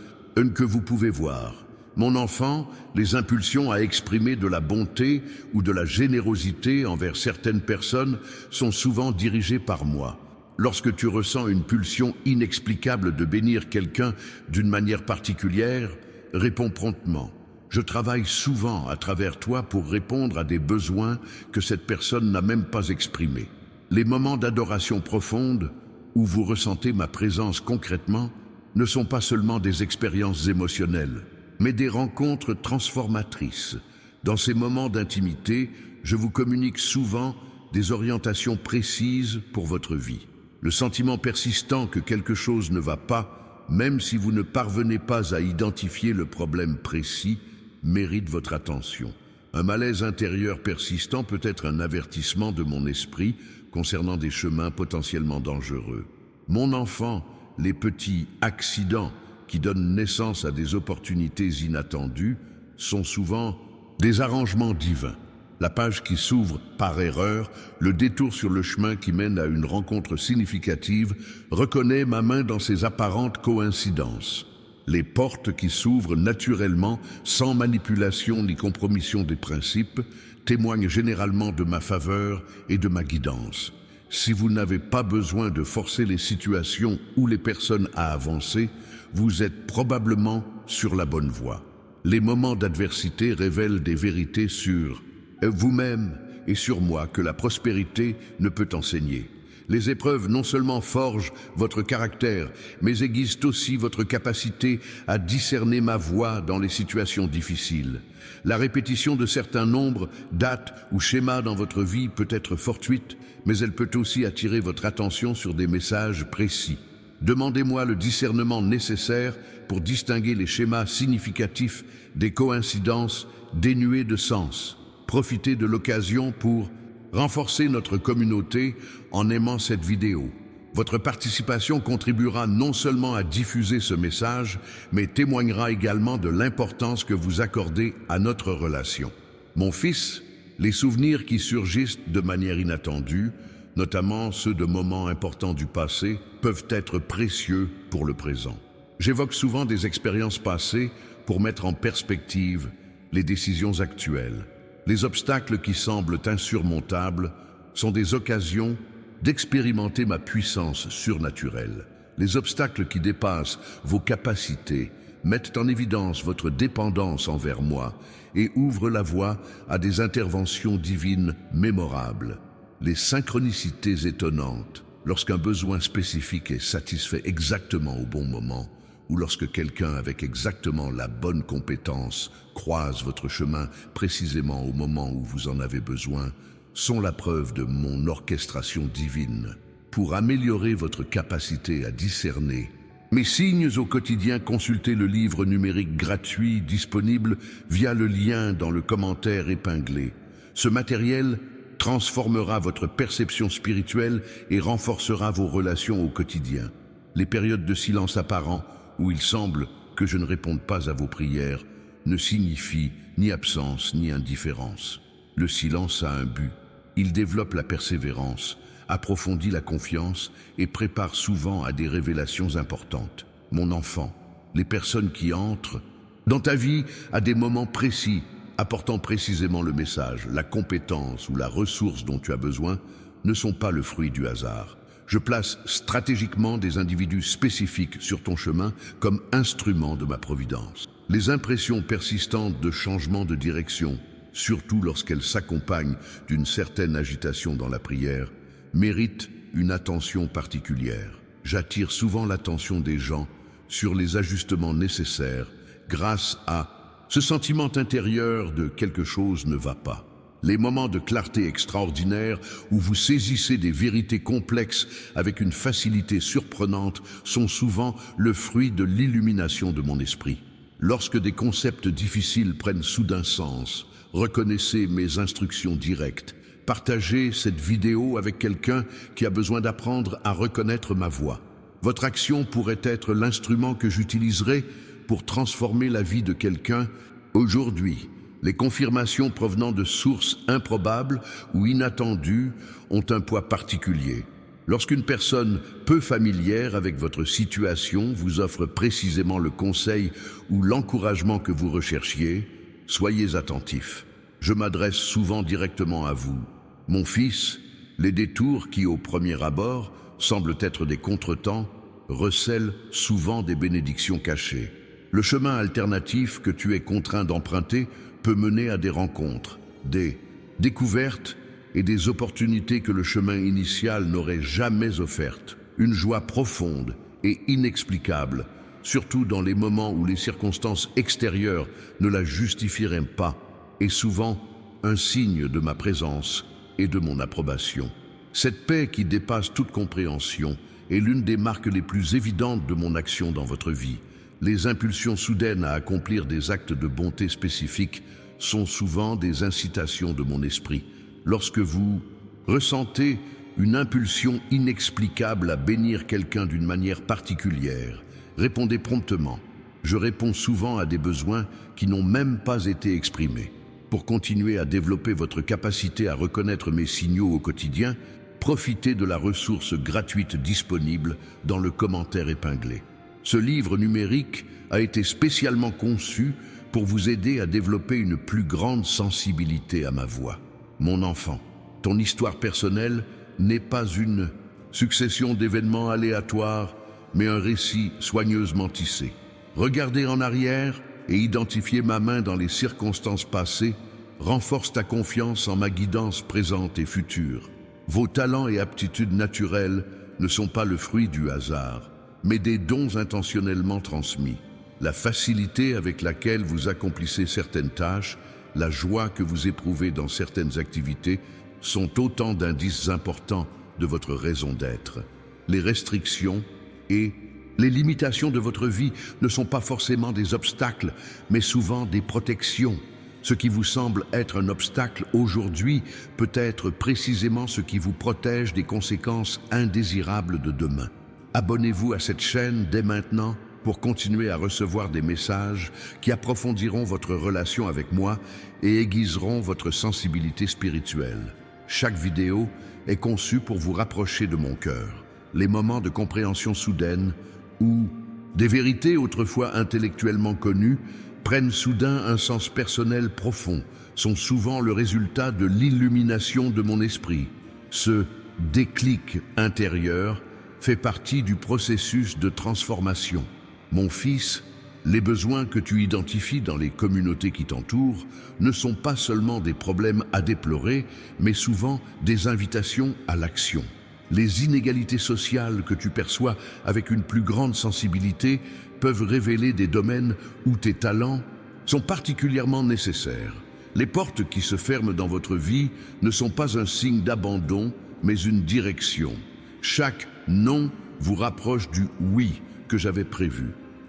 que vous pouvez voir. Mon enfant, les impulsions à exprimer de la bonté ou de la générosité envers certaines personnes sont souvent dirigées par moi. Lorsque tu ressens une pulsion inexplicable de bénir quelqu'un d'une manière particulière, réponds promptement. Je travaille souvent à travers toi pour répondre à des besoins que cette personne n'a même pas exprimés. Les moments d'adoration profonde, où vous ressentez ma présence concrètement, ne sont pas seulement des expériences émotionnelles, mais des rencontres transformatrices. Dans ces moments d'intimité, je vous communique souvent des orientations précises pour votre vie. Le sentiment persistant que quelque chose ne va pas, même si vous ne parvenez pas à identifier le problème précis, mérite votre attention. Un malaise intérieur persistant peut être un avertissement de mon esprit concernant des chemins potentiellement dangereux. Mon enfant, les petits accidents qui donnent naissance à des opportunités inattendues sont souvent des arrangements divins. La page qui s'ouvre par erreur, le détour sur le chemin qui mène à une rencontre significative, reconnaît ma main dans ces apparentes coïncidences. Les portes qui s'ouvrent naturellement, sans manipulation ni compromission des principes, témoignent généralement de ma faveur et de ma guidance. Si vous n'avez pas besoin de forcer les situations ou les personnes à avancer, vous êtes probablement sur la bonne voie. Les moments d'adversité révèlent des vérités sur vous-même et sur moi que la prospérité ne peut enseigner. Les épreuves non seulement forgent votre caractère, mais aiguisent aussi votre capacité à discerner ma voie dans les situations difficiles. La répétition de certains nombres, dates ou schémas dans votre vie peut être fortuite, mais elle peut aussi attirer votre attention sur des messages précis. Demandez-moi le discernement nécessaire pour distinguer les schémas significatifs des coïncidences dénuées de sens. Profitez de l'occasion pour renforcer notre communauté en aimant cette vidéo. Votre participation contribuera non seulement à diffuser ce message, mais témoignera également de l'importance que vous accordez à notre relation. Mon fils, les souvenirs qui surgissent de manière inattendue, notamment ceux de moments importants du passé, peuvent être précieux pour le présent. J'évoque souvent des expériences passées pour mettre en perspective les décisions actuelles. Les obstacles qui semblent insurmontables sont des occasions d'expérimenter ma puissance surnaturelle. Les obstacles qui dépassent vos capacités mettent en évidence votre dépendance envers moi et ouvrent la voie à des interventions divines mémorables. Les synchronicités étonnantes, lorsqu'un besoin spécifique est satisfait exactement au bon moment, ou lorsque quelqu'un avec exactement la bonne compétence croise votre chemin précisément au moment où vous en avez besoin, sont la preuve de mon orchestration divine. Pour améliorer votre capacité à discerner mes signes au quotidien, consultez le livre numérique gratuit disponible via le lien dans le commentaire épinglé. Ce matériel transformera votre perception spirituelle et renforcera vos relations au quotidien. Les périodes de silence apparent, où il semble que je ne réponde pas à vos prières, ne signifient ni absence ni indifférence. Le silence a un but. Il développe la persévérance, approfondit la confiance et prépare souvent à des révélations importantes. Mon enfant, les personnes qui entrent dans ta vie à des moments précis, apportant précisément le message, la compétence ou la ressource dont tu as besoin, ne sont pas le fruit du hasard. Je place stratégiquement des individus spécifiques sur ton chemin comme instruments de ma providence. Les impressions persistantes de changement de direction, surtout lorsqu'elles s'accompagnent d'une certaine agitation dans la prière, méritent une attention particulière. J'attire souvent l'attention des gens sur les ajustements nécessaires grâce à ce sentiment intérieur de quelque chose ne va pas. Les moments de clarté extraordinaire où vous saisissez des vérités complexes avec une facilité surprenante sont souvent le fruit de l'illumination de mon esprit. Lorsque des concepts difficiles prennent soudain sens, reconnaissez mes instructions directes. Partagez cette vidéo avec quelqu'un qui a besoin d'apprendre à reconnaître ma voix. Votre action pourrait être l'instrument que j'utiliserai pour transformer la vie de quelqu'un. Aujourd'hui, les confirmations provenant de sources improbables ou inattendues ont un poids particulier. Lorsqu'une personne peu familière avec votre situation vous offre précisément le conseil ou l'encouragement que vous recherchiez, soyez attentifs. Je m'adresse souvent directement à vous. Mon fils, les détours qui, au premier abord, semblent être des contretemps, recèlent souvent des bénédictions cachées. Le chemin alternatif que tu es contraint d'emprunter peut mener à des rencontres, des découvertes et des opportunités que le chemin initial n'aurait jamais offertes. Une joie profonde et inexplicable, surtout dans les moments où les circonstances extérieures ne la justifieraient pas, est souvent un signe de ma présence et de mon approbation. Cette paix qui dépasse toute compréhension est l'une des marques les plus évidentes de mon action dans votre vie. Les impulsions soudaines à accomplir des actes de bonté spécifiques sont souvent des incitations de mon esprit. Lorsque vous ressentez une impulsion inexplicable à bénir quelqu'un d'une manière particulière, répondez promptement. Je réponds souvent à des besoins qui n'ont même pas été exprimés. Pour continuer à développer votre capacité à reconnaître mes signaux au quotidien, profitez de la ressource gratuite disponible dans le commentaire épinglé. Ce livre numérique a été spécialement conçu pour vous aider à développer une plus grande sensibilité à ma voix. Mon enfant, ton histoire personnelle n'est pas une succession d'événements aléatoires, mais un récit soigneusement tissé. Regarder en arrière et identifier ma main dans les circonstances passées renforce ta confiance en ma guidance présente et future. Vos talents et aptitudes naturelles ne sont pas le fruit du hasard, mais des dons intentionnellement transmis. La facilité avec laquelle vous accomplissez certaines tâches, la joie que vous éprouvez dans certaines activités sont autant d'indices importants de votre raison d'être. Les restrictions et les limitations de votre vie ne sont pas forcément des obstacles, mais souvent des protections. Ce qui vous semble être un obstacle aujourd'hui peut être précisément ce qui vous protège des conséquences indésirables de demain. Abonnez-vous à cette chaîne dès maintenant pour continuer à recevoir des messages qui approfondiront votre relation avec moi et aiguiseront votre sensibilité spirituelle. Chaque vidéo est conçue pour vous rapprocher de mon cœur. Les moments de compréhension soudaine où des vérités autrefois intellectuellement connues prennent soudain un sens personnel profond, sont souvent le résultat de l'illumination de mon esprit. Ce déclic intérieur fait partie du processus de transformation. Mon fils, les besoins que tu identifies dans les communautés qui t'entourent ne sont pas seulement des problèmes à déplorer, mais souvent des invitations à l'action. Les inégalités sociales que tu perçois avec une plus grande sensibilité peuvent révéler des domaines où tes talents sont particulièrement nécessaires. Les portes qui se ferment dans votre vie ne sont pas un signe d'abandon, mais une direction. Chaque non vous rapproche du oui que j'avais prévu.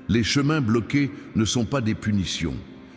Les chemins bloqués ne sont pas des punitions,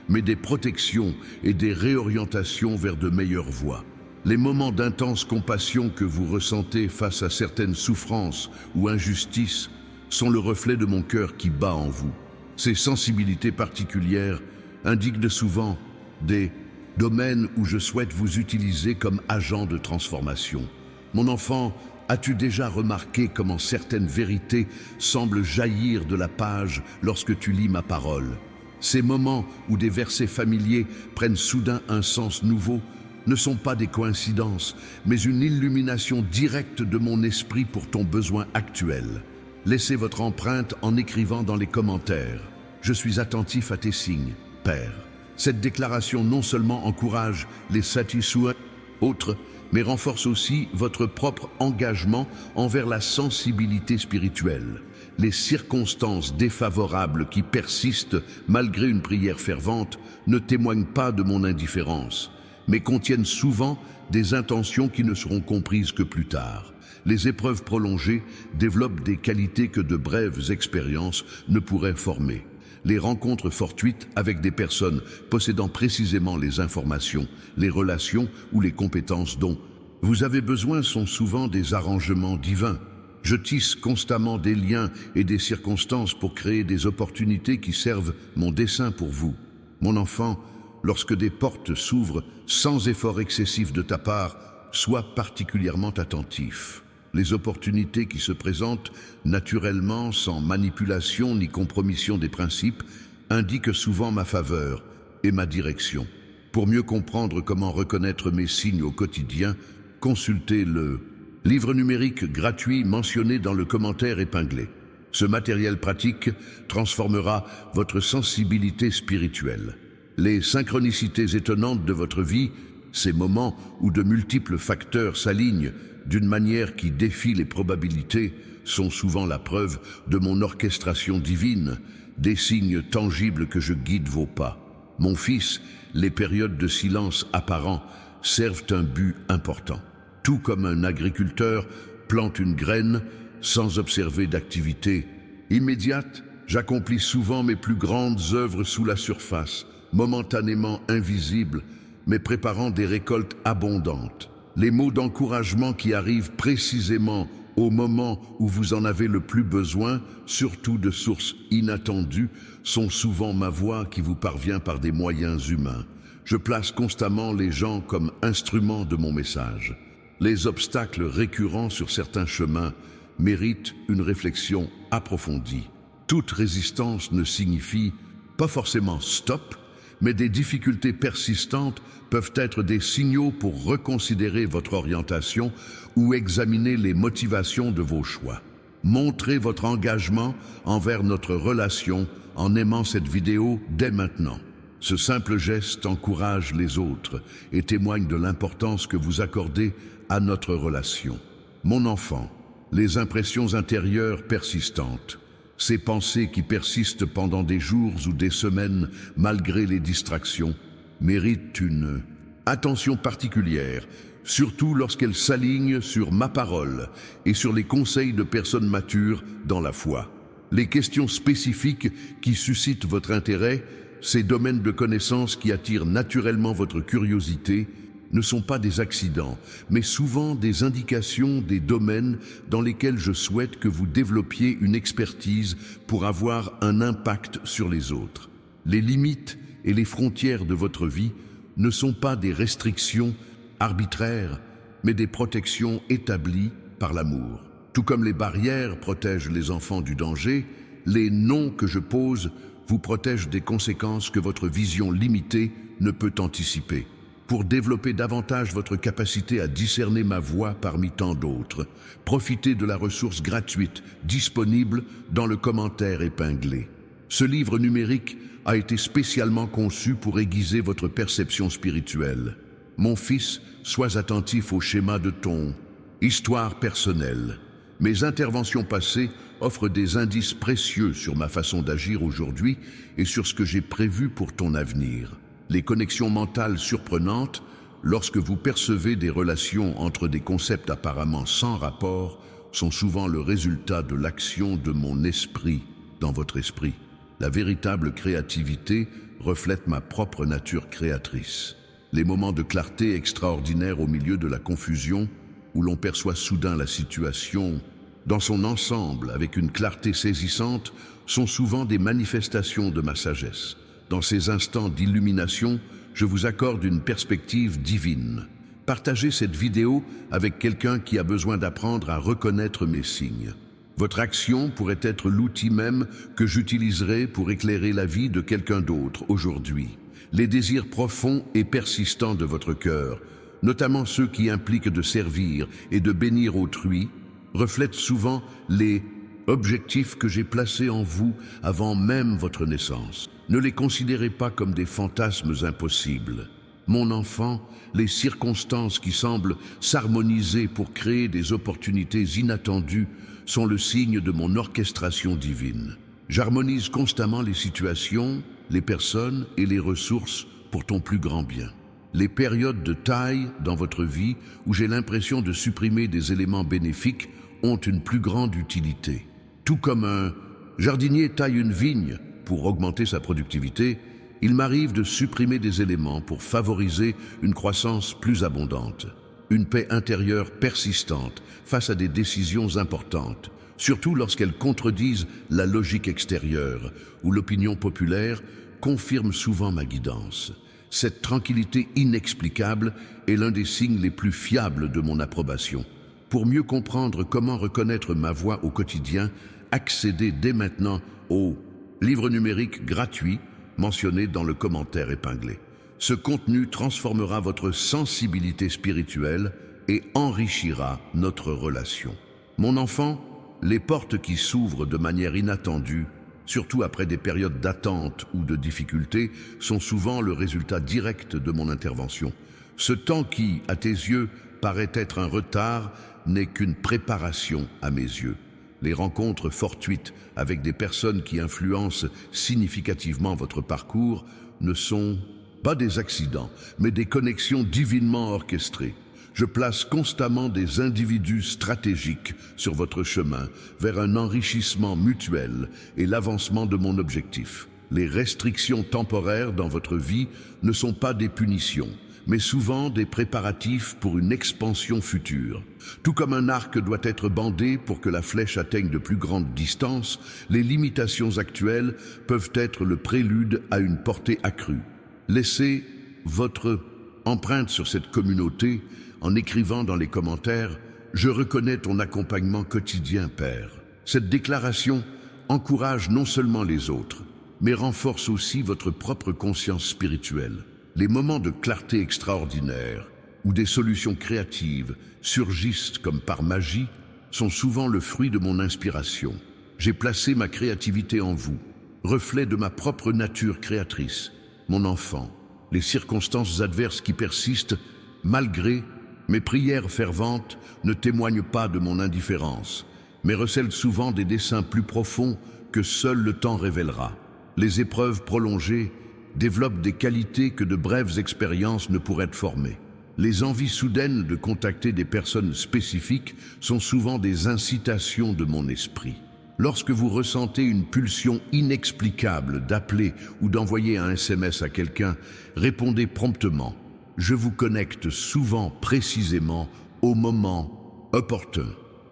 mais des protections et des réorientations vers de meilleures voies. Les moments d'intense compassion que vous ressentez face à certaines souffrances ou injustices sont le reflet de mon cœur qui bat en vous. Ces sensibilités particulières indiquent souvent des domaines où je souhaite vous utiliser comme agent de transformation. Mon enfant, as-tu déjà remarqué comment certaines vérités semblent jaillir de la page lorsque tu lis ma parole? Ces moments où des versets familiers prennent soudain un sens nouveau ne sont pas des coïncidences, mais une illumination directe de mon esprit pour ton besoin actuel. Laissez votre empreinte en écrivant dans les commentaires. Je suis attentif à tes signes, Père. Cette déclaration non seulement encourage les satisfaits autres, mais renforce aussi votre propre engagement envers la sensibilité spirituelle. Les circonstances défavorables qui persistent malgré une prière fervente ne témoignent pas de mon indifférence, mais contiennent souvent des intentions qui ne seront comprises que plus tard. Les épreuves prolongées développent des qualités que de brèves expériences ne pourraient former. Les rencontres fortuites avec des personnes possédant précisément les informations, les relations ou les compétences dont vous avez besoin sont souvent des arrangements divins. Je tisse constamment des liens et des circonstances pour créer des opportunités qui servent mon dessein pour vous. Mon enfant, lorsque des portes s'ouvrent sans effort excessif de ta part, sois particulièrement attentif. Les opportunités qui se présentent naturellement, sans manipulation ni compromission des principes, indiquent souvent ma faveur et ma direction. Pour mieux comprendre comment reconnaître mes signes au quotidien, consultez le livre numérique gratuit mentionné dans le commentaire épinglé. Ce matériel pratique transformera votre sensibilité spirituelle. Les synchronicités étonnantes de votre vie, ces moments où de multiples facteurs s'alignent d'une manière qui défie les probabilités, sont souvent la preuve de mon orchestration divine, des signes tangibles que je guide vos pas. Mon fils, les périodes de silence apparent servent un but important. Tout comme un agriculteur plante une graine sans observer d'activité immédiate, j'accomplis souvent mes plus grandes œuvres sous la surface, momentanément invisibles, mais préparant des récoltes abondantes. Les mots d'encouragement qui arrivent précisément au moment où vous en avez le plus besoin, surtout de sources inattendues, sont souvent ma voix qui vous parvient par des moyens humains. Je place constamment les gens comme instruments de mon message. Les obstacles récurrents sur certains chemins méritent une réflexion approfondie. Toute résistance ne signifie pas forcément stop, mais des difficultés persistantes peuvent être des signaux pour reconsidérer votre orientation ou examiner les motivations de vos choix. Montrez votre engagement envers notre relation en aimant cette vidéo dès maintenant. Ce simple geste encourage les autres et témoigne de l'importance que vous accordez à notre relation. Mon enfant, les impressions intérieures persistantes, ces pensées qui persistent pendant des jours ou des semaines malgré les distractions, méritent une attention particulière, surtout lorsqu'elles s'alignent sur ma parole et sur les conseils de personnes matures dans la foi. Les questions spécifiques qui suscitent votre intérêt, ces domaines de connaissances qui attirent naturellement votre curiosité, ne sont pas des accidents, mais souvent des indications des domaines dans lesquels je souhaite que vous développiez une expertise pour avoir un impact sur les autres. Les limites et les frontières de votre vie ne sont pas des restrictions arbitraires, mais des protections établies par l'amour. Tout comme les barrières protègent les enfants du danger, les noms que je pose vous protègent des conséquences que votre vision limitée ne peut anticiper. Pour développer davantage votre capacité à discerner ma voix parmi tant d'autres, profitez de la ressource gratuite disponible dans le commentaire épinglé. Ce livre numérique a été spécialement conçu pour aiguiser votre perception spirituelle. Mon fils, sois attentif au schéma de ton histoire personnelle. Mes interventions passées offrent des indices précieux sur ma façon d'agir aujourd'hui et sur ce que j'ai prévu pour ton avenir. Les connexions mentales surprenantes, lorsque vous percevez des relations entre des concepts apparemment sans rapport, sont souvent le résultat de l'action de mon esprit dans votre esprit. La véritable créativité reflète ma propre nature créatrice. Les moments de clarté extraordinaires au milieu de la confusion, où l'on perçoit soudain la situation dans son ensemble avec une clarté saisissante, sont souvent des manifestations de ma sagesse. Dans ces instants d'illumination, je vous accorde une perspective divine. Partagez cette vidéo avec quelqu'un qui a besoin d'apprendre à reconnaître mes signes. Votre action pourrait être l'outil même que j'utiliserai pour éclairer la vie de quelqu'un d'autre aujourd'hui. Les désirs profonds et persistants de votre cœur, notamment ceux qui impliquent de servir et de bénir autrui, reflètent souvent les objectifs que j'ai placés en vous avant même votre naissance. Ne les considérez pas comme des fantasmes impossibles. Mon enfant, les circonstances qui semblent s'harmoniser pour créer des opportunités inattendues sont le signe de mon orchestration divine. J'harmonise constamment les situations, les personnes et les ressources pour ton plus grand bien. Les périodes de taille dans votre vie où j'ai l'impression de supprimer des éléments bénéfiques ont une plus grande utilité. Tout comme un jardinier taille une vigne pour augmenter sa productivité, il m'arrive de supprimer des éléments pour favoriser une croissance plus abondante. une paix intérieure persistante face à des décisions importantes, surtout lorsqu'elles contredisent la logique extérieure ou l'opinion populaire confirme souvent ma guidance. Cette tranquillité inexplicable est l'un des signes les plus fiables de mon approbation. Pour mieux comprendre comment reconnaître ma voix au quotidien, accédez dès maintenant au livre numérique gratuit mentionné dans le commentaire épinglé. Ce contenu transformera votre sensibilité spirituelle et enrichira notre relation. Mon enfant, les portes qui s'ouvrent de manière inattendue, surtout après des périodes d'attente ou de difficulté, sont souvent le résultat direct de mon intervention. Ce temps qui, à tes yeux, paraît être un retard, n'est qu'une préparation à mes yeux. Les rencontres fortuites avec des personnes qui influencent significativement votre parcours ne sont pas des accidents, mais des connexions divinement orchestrées. Je place constamment des individus stratégiques sur votre chemin vers un enrichissement mutuel et l'avancement de mon objectif. Les restrictions temporaires dans votre vie ne sont pas des punitions, mais souvent des préparatifs pour une expansion future. Tout comme un arc doit être bandé pour que la flèche atteigne de plus grandes distances, les limitations actuelles peuvent être le prélude à une portée accrue. Laissez votre empreinte sur cette communauté en écrivant dans les commentaires « Je reconnais ton accompagnement quotidien, Père ». Cette déclaration encourage non seulement les autres, mais renforce aussi votre propre conscience spirituelle. Les moments de clarté extraordinaire, où des solutions créatives surgissent comme par magie, sont souvent le fruit de mon inspiration. J'ai placé ma créativité en vous, reflet de ma propre nature créatrice. Mon enfant, les circonstances adverses qui persistent, malgré mes prières ferventes, ne témoignent pas de mon indifférence, mais recèlent souvent des desseins plus profonds que seul le temps révélera. Les épreuves prolongées développent des qualités que de brèves expériences ne pourraient former. Les envies soudaines de contacter des personnes spécifiques sont souvent des incitations de mon esprit. Lorsque vous ressentez une pulsion inexplicable d'appeler ou d'envoyer un SMS à quelqu'un, répondez promptement. Je vous connecte souvent précisément au moment opportun.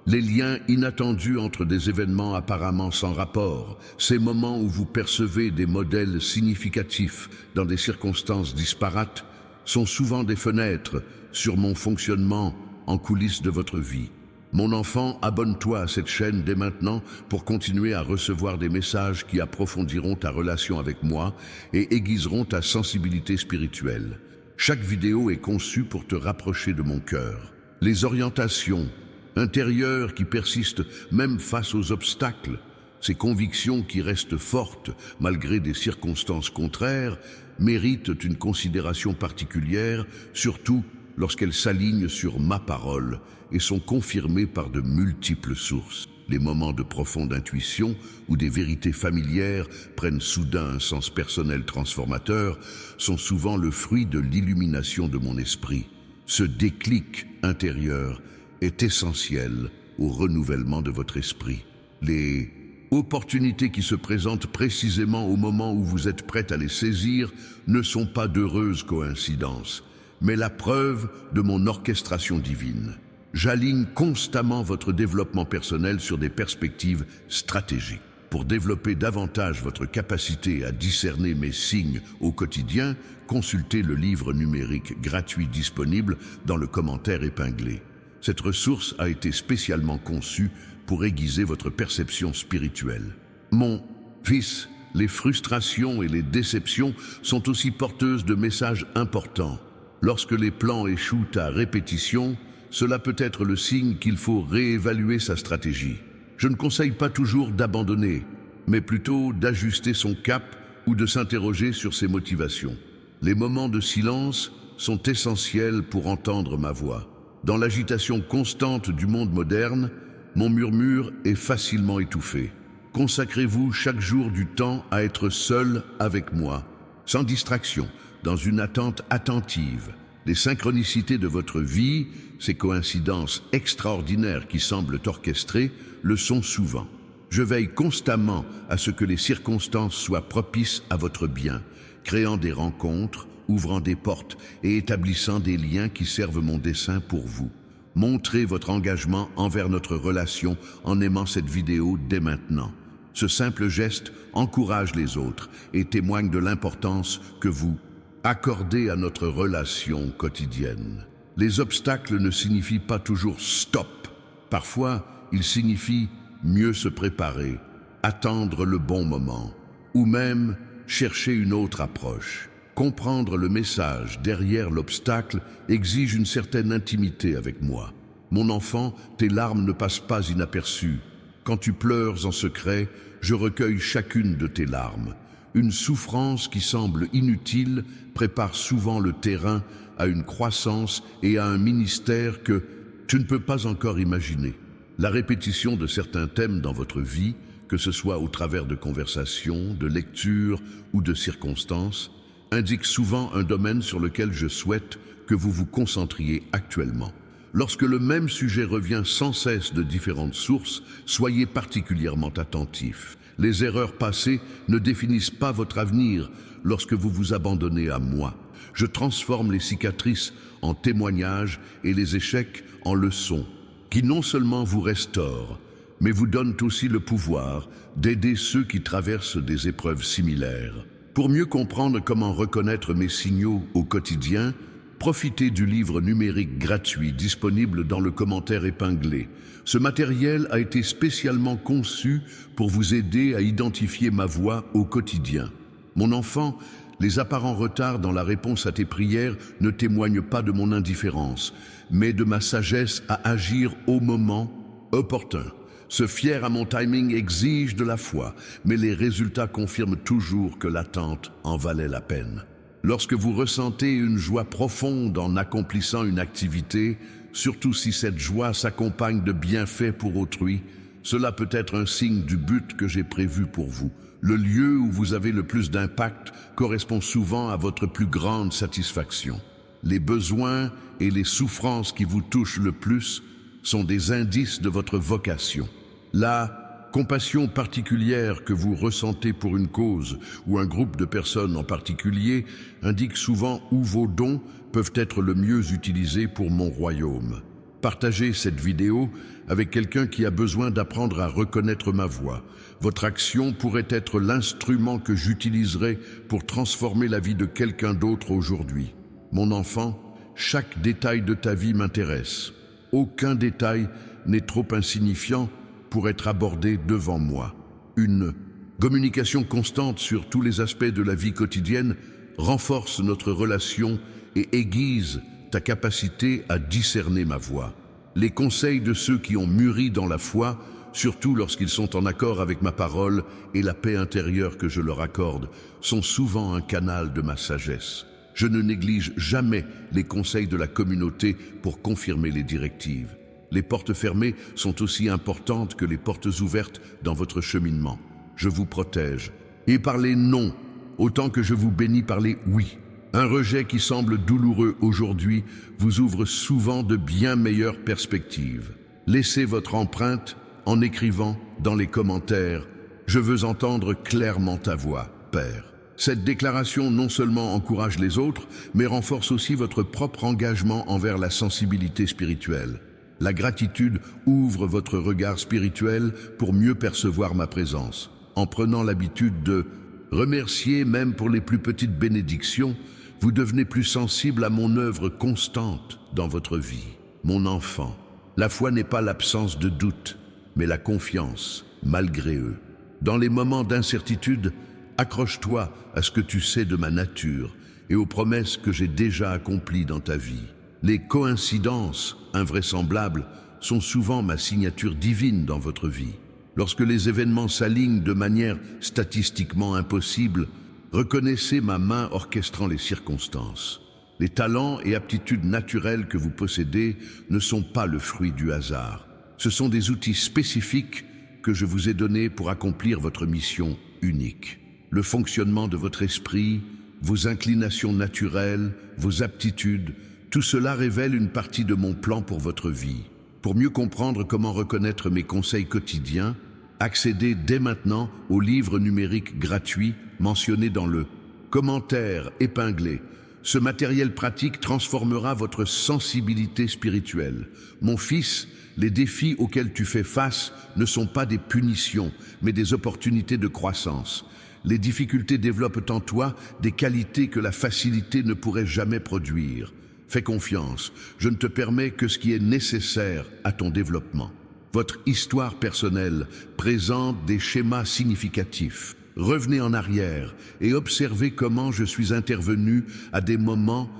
Les liens inattendus entre des événements apparemment sans rapport, ces moments où vous percevez des modèles significatifs dans des circonstances disparates, sont souvent des fenêtres sur mon fonctionnement en coulisses de votre vie. Mon enfant, abonne-toi à cette chaîne dès maintenant pour continuer à recevoir des messages qui approfondiront ta relation avec moi et aiguiseront ta sensibilité spirituelle. Chaque vidéo est conçue pour te rapprocher de mon cœur. Les orientations intérieures qui persistent même face aux obstacles, ces convictions qui restent fortes malgré des circonstances contraires, méritent une considération particulière, surtout lorsqu'elles s'alignent sur ma parole et sont confirmées par de multiples sources. Les moments de profonde intuition où des vérités familières prennent soudain un sens personnel transformateur sont souvent le fruit de l'illumination de mon esprit. Ce déclic intérieur est essentiel au renouvellement de votre esprit. Les opportunités qui se présentent précisément au moment où vous êtes prête à les saisir ne sont pas d'heureuses coïncidences, mais la preuve de mon orchestration divine. J'aligne constamment votre développement personnel sur des perspectives stratégiques. Pour développer davantage votre capacité à discerner mes signes au quotidien, consultez le livre numérique gratuit disponible dans le commentaire épinglé. Cette ressource a été spécialement conçue pour aiguiser votre perception spirituelle. Mon fils, les frustrations et les déceptions sont aussi porteuses de messages importants. Lorsque les plans échouent à répétition, cela peut être le signe qu'il faut réévaluer sa stratégie. Je ne conseille pas toujours d'abandonner, mais plutôt d'ajuster son cap ou de s'interroger sur ses motivations. Les moments de silence sont essentiels pour entendre ma voix. Dans l'agitation constante du monde moderne, mon murmure est facilement étouffé. Consacrez-vous chaque jour du temps à être seul avec moi, sans distraction, dans une attente attentive. Les synchronicités de votre vie, ces coïncidences extraordinaires qui semblent orchestrées, le sont souvent. Je veille constamment à ce que les circonstances soient propices à votre bien, créant des rencontres ouvrant des portes et établissant des liens qui servent mon dessein pour vous. Montrez votre engagement envers notre relation en aimant cette vidéo dès maintenant. Ce simple geste encourage les autres et témoigne de l'importance que vous accordez à notre relation quotidienne. Les obstacles ne signifient pas toujours stop. Parfois, ils signifient mieux se préparer, attendre le bon moment, ou même chercher une autre approche. Comprendre le message derrière l'obstacle exige une certaine intimité avec moi. Mon enfant, tes larmes ne passent pas inaperçues. Quand tu pleures en secret, je recueille chacune de tes larmes. Une souffrance qui semble inutile prépare souvent le terrain à une croissance et à un ministère que tu ne peux pas encore imaginer. La répétition de certains thèmes dans votre vie, que ce soit au travers de conversations, de lectures ou de circonstances, indique souvent un domaine sur lequel je souhaite que vous vous concentriez actuellement. Lorsque le même sujet revient sans cesse de différentes sources, soyez particulièrement attentifs. Les erreurs passées ne définissent pas votre avenir lorsque vous vous abandonnez à moi. Je transforme les cicatrices en témoignages et les échecs en leçons, qui non seulement vous restaurent, mais vous donnent aussi le pouvoir d'aider ceux qui traversent des épreuves similaires. Pour mieux comprendre comment reconnaître mes signaux au quotidien, profitez du livre numérique gratuit disponible dans le commentaire épinglé. Ce matériel a été spécialement conçu pour vous aider à identifier ma voix au quotidien. Mon enfant, les apparents retards dans la réponse à tes prières ne témoignent pas de mon indifférence, mais de ma sagesse à agir au moment opportun. Se fier à mon timing exige de la foi, mais les résultats confirment toujours que l'attente en valait la peine. Lorsque vous ressentez une joie profonde en accomplissant une activité, surtout si cette joie s'accompagne de bienfaits pour autrui, cela peut être un signe du but que j'ai prévu pour vous. Le lieu où vous avez le plus d'impact correspond souvent à votre plus grande satisfaction. Les besoins et les souffrances qui vous touchent le plus sont des indices de votre vocation. La compassion particulière que vous ressentez pour une cause ou un groupe de personnes en particulier indique souvent où vos dons peuvent être le mieux utilisés pour mon royaume. Partagez cette vidéo avec quelqu'un qui a besoin d'apprendre à reconnaître ma voix. Votre action pourrait être l'instrument que j'utiliserai pour transformer la vie de quelqu'un d'autre aujourd'hui. Mon enfant, chaque détail de ta vie m'intéresse. Aucun détail n'est trop insignifiant pour être abordé devant moi. Une communication constante sur tous les aspects de la vie quotidienne renforce notre relation et aiguise ta capacité à discerner ma voix. Les conseils de ceux qui ont mûri dans la foi, surtout lorsqu'ils sont en accord avec ma parole et la paix intérieure que je leur accorde, sont souvent un canal de ma sagesse. Je ne néglige jamais les conseils de la communauté pour confirmer les directives. Les portes fermées sont aussi importantes que les portes ouvertes dans votre cheminement. Je vous protège. Et par les non, autant que je vous bénis par les oui. Un rejet qui semble douloureux aujourd'hui vous ouvre souvent de bien meilleures perspectives. Laissez votre empreinte en écrivant dans les commentaires « Je veux entendre clairement ta voix, Père ». Cette déclaration non seulement encourage les autres, mais renforce aussi votre propre engagement envers la sensibilité spirituelle. La gratitude ouvre votre regard spirituel pour mieux percevoir ma présence. En prenant l'habitude de remercier même pour les plus petites bénédictions, vous devenez plus sensible à mon œuvre constante dans votre vie. Mon enfant, la foi n'est pas l'absence de doute, mais la confiance, malgré eux. Dans les moments d'incertitude, accroche-toi à ce que tu sais de ma nature et aux promesses que j'ai déjà accomplies dans ta vie. Les coïncidences invraisemblables sont souvent ma signature divine dans votre vie. Lorsque les événements s'alignent de manière statistiquement impossible, reconnaissez ma main orchestrant les circonstances. Les talents et aptitudes naturelles que vous possédez ne sont pas le fruit du hasard. Ce sont des outils spécifiques que je vous ai donnés pour accomplir votre mission unique. Le fonctionnement de votre esprit, vos inclinations naturelles, vos aptitudes, tout cela révèle une partie de mon plan pour votre vie. Pour mieux comprendre comment reconnaître mes conseils quotidiens, accédez dès maintenant au livre numérique gratuit mentionné dans le commentaire épinglé. Ce matériel pratique transformera votre sensibilité spirituelle. Mon fils, les défis auxquels tu fais face ne sont pas des punitions, mais des opportunités de croissance. Les difficultés développent en toi des qualités que la facilité ne pourrait jamais produire. Fais confiance, je ne te permets que ce qui est nécessaire à ton développement. Votre histoire personnelle présente des schémas significatifs. Revenez en arrière et observez comment je suis intervenu à des moments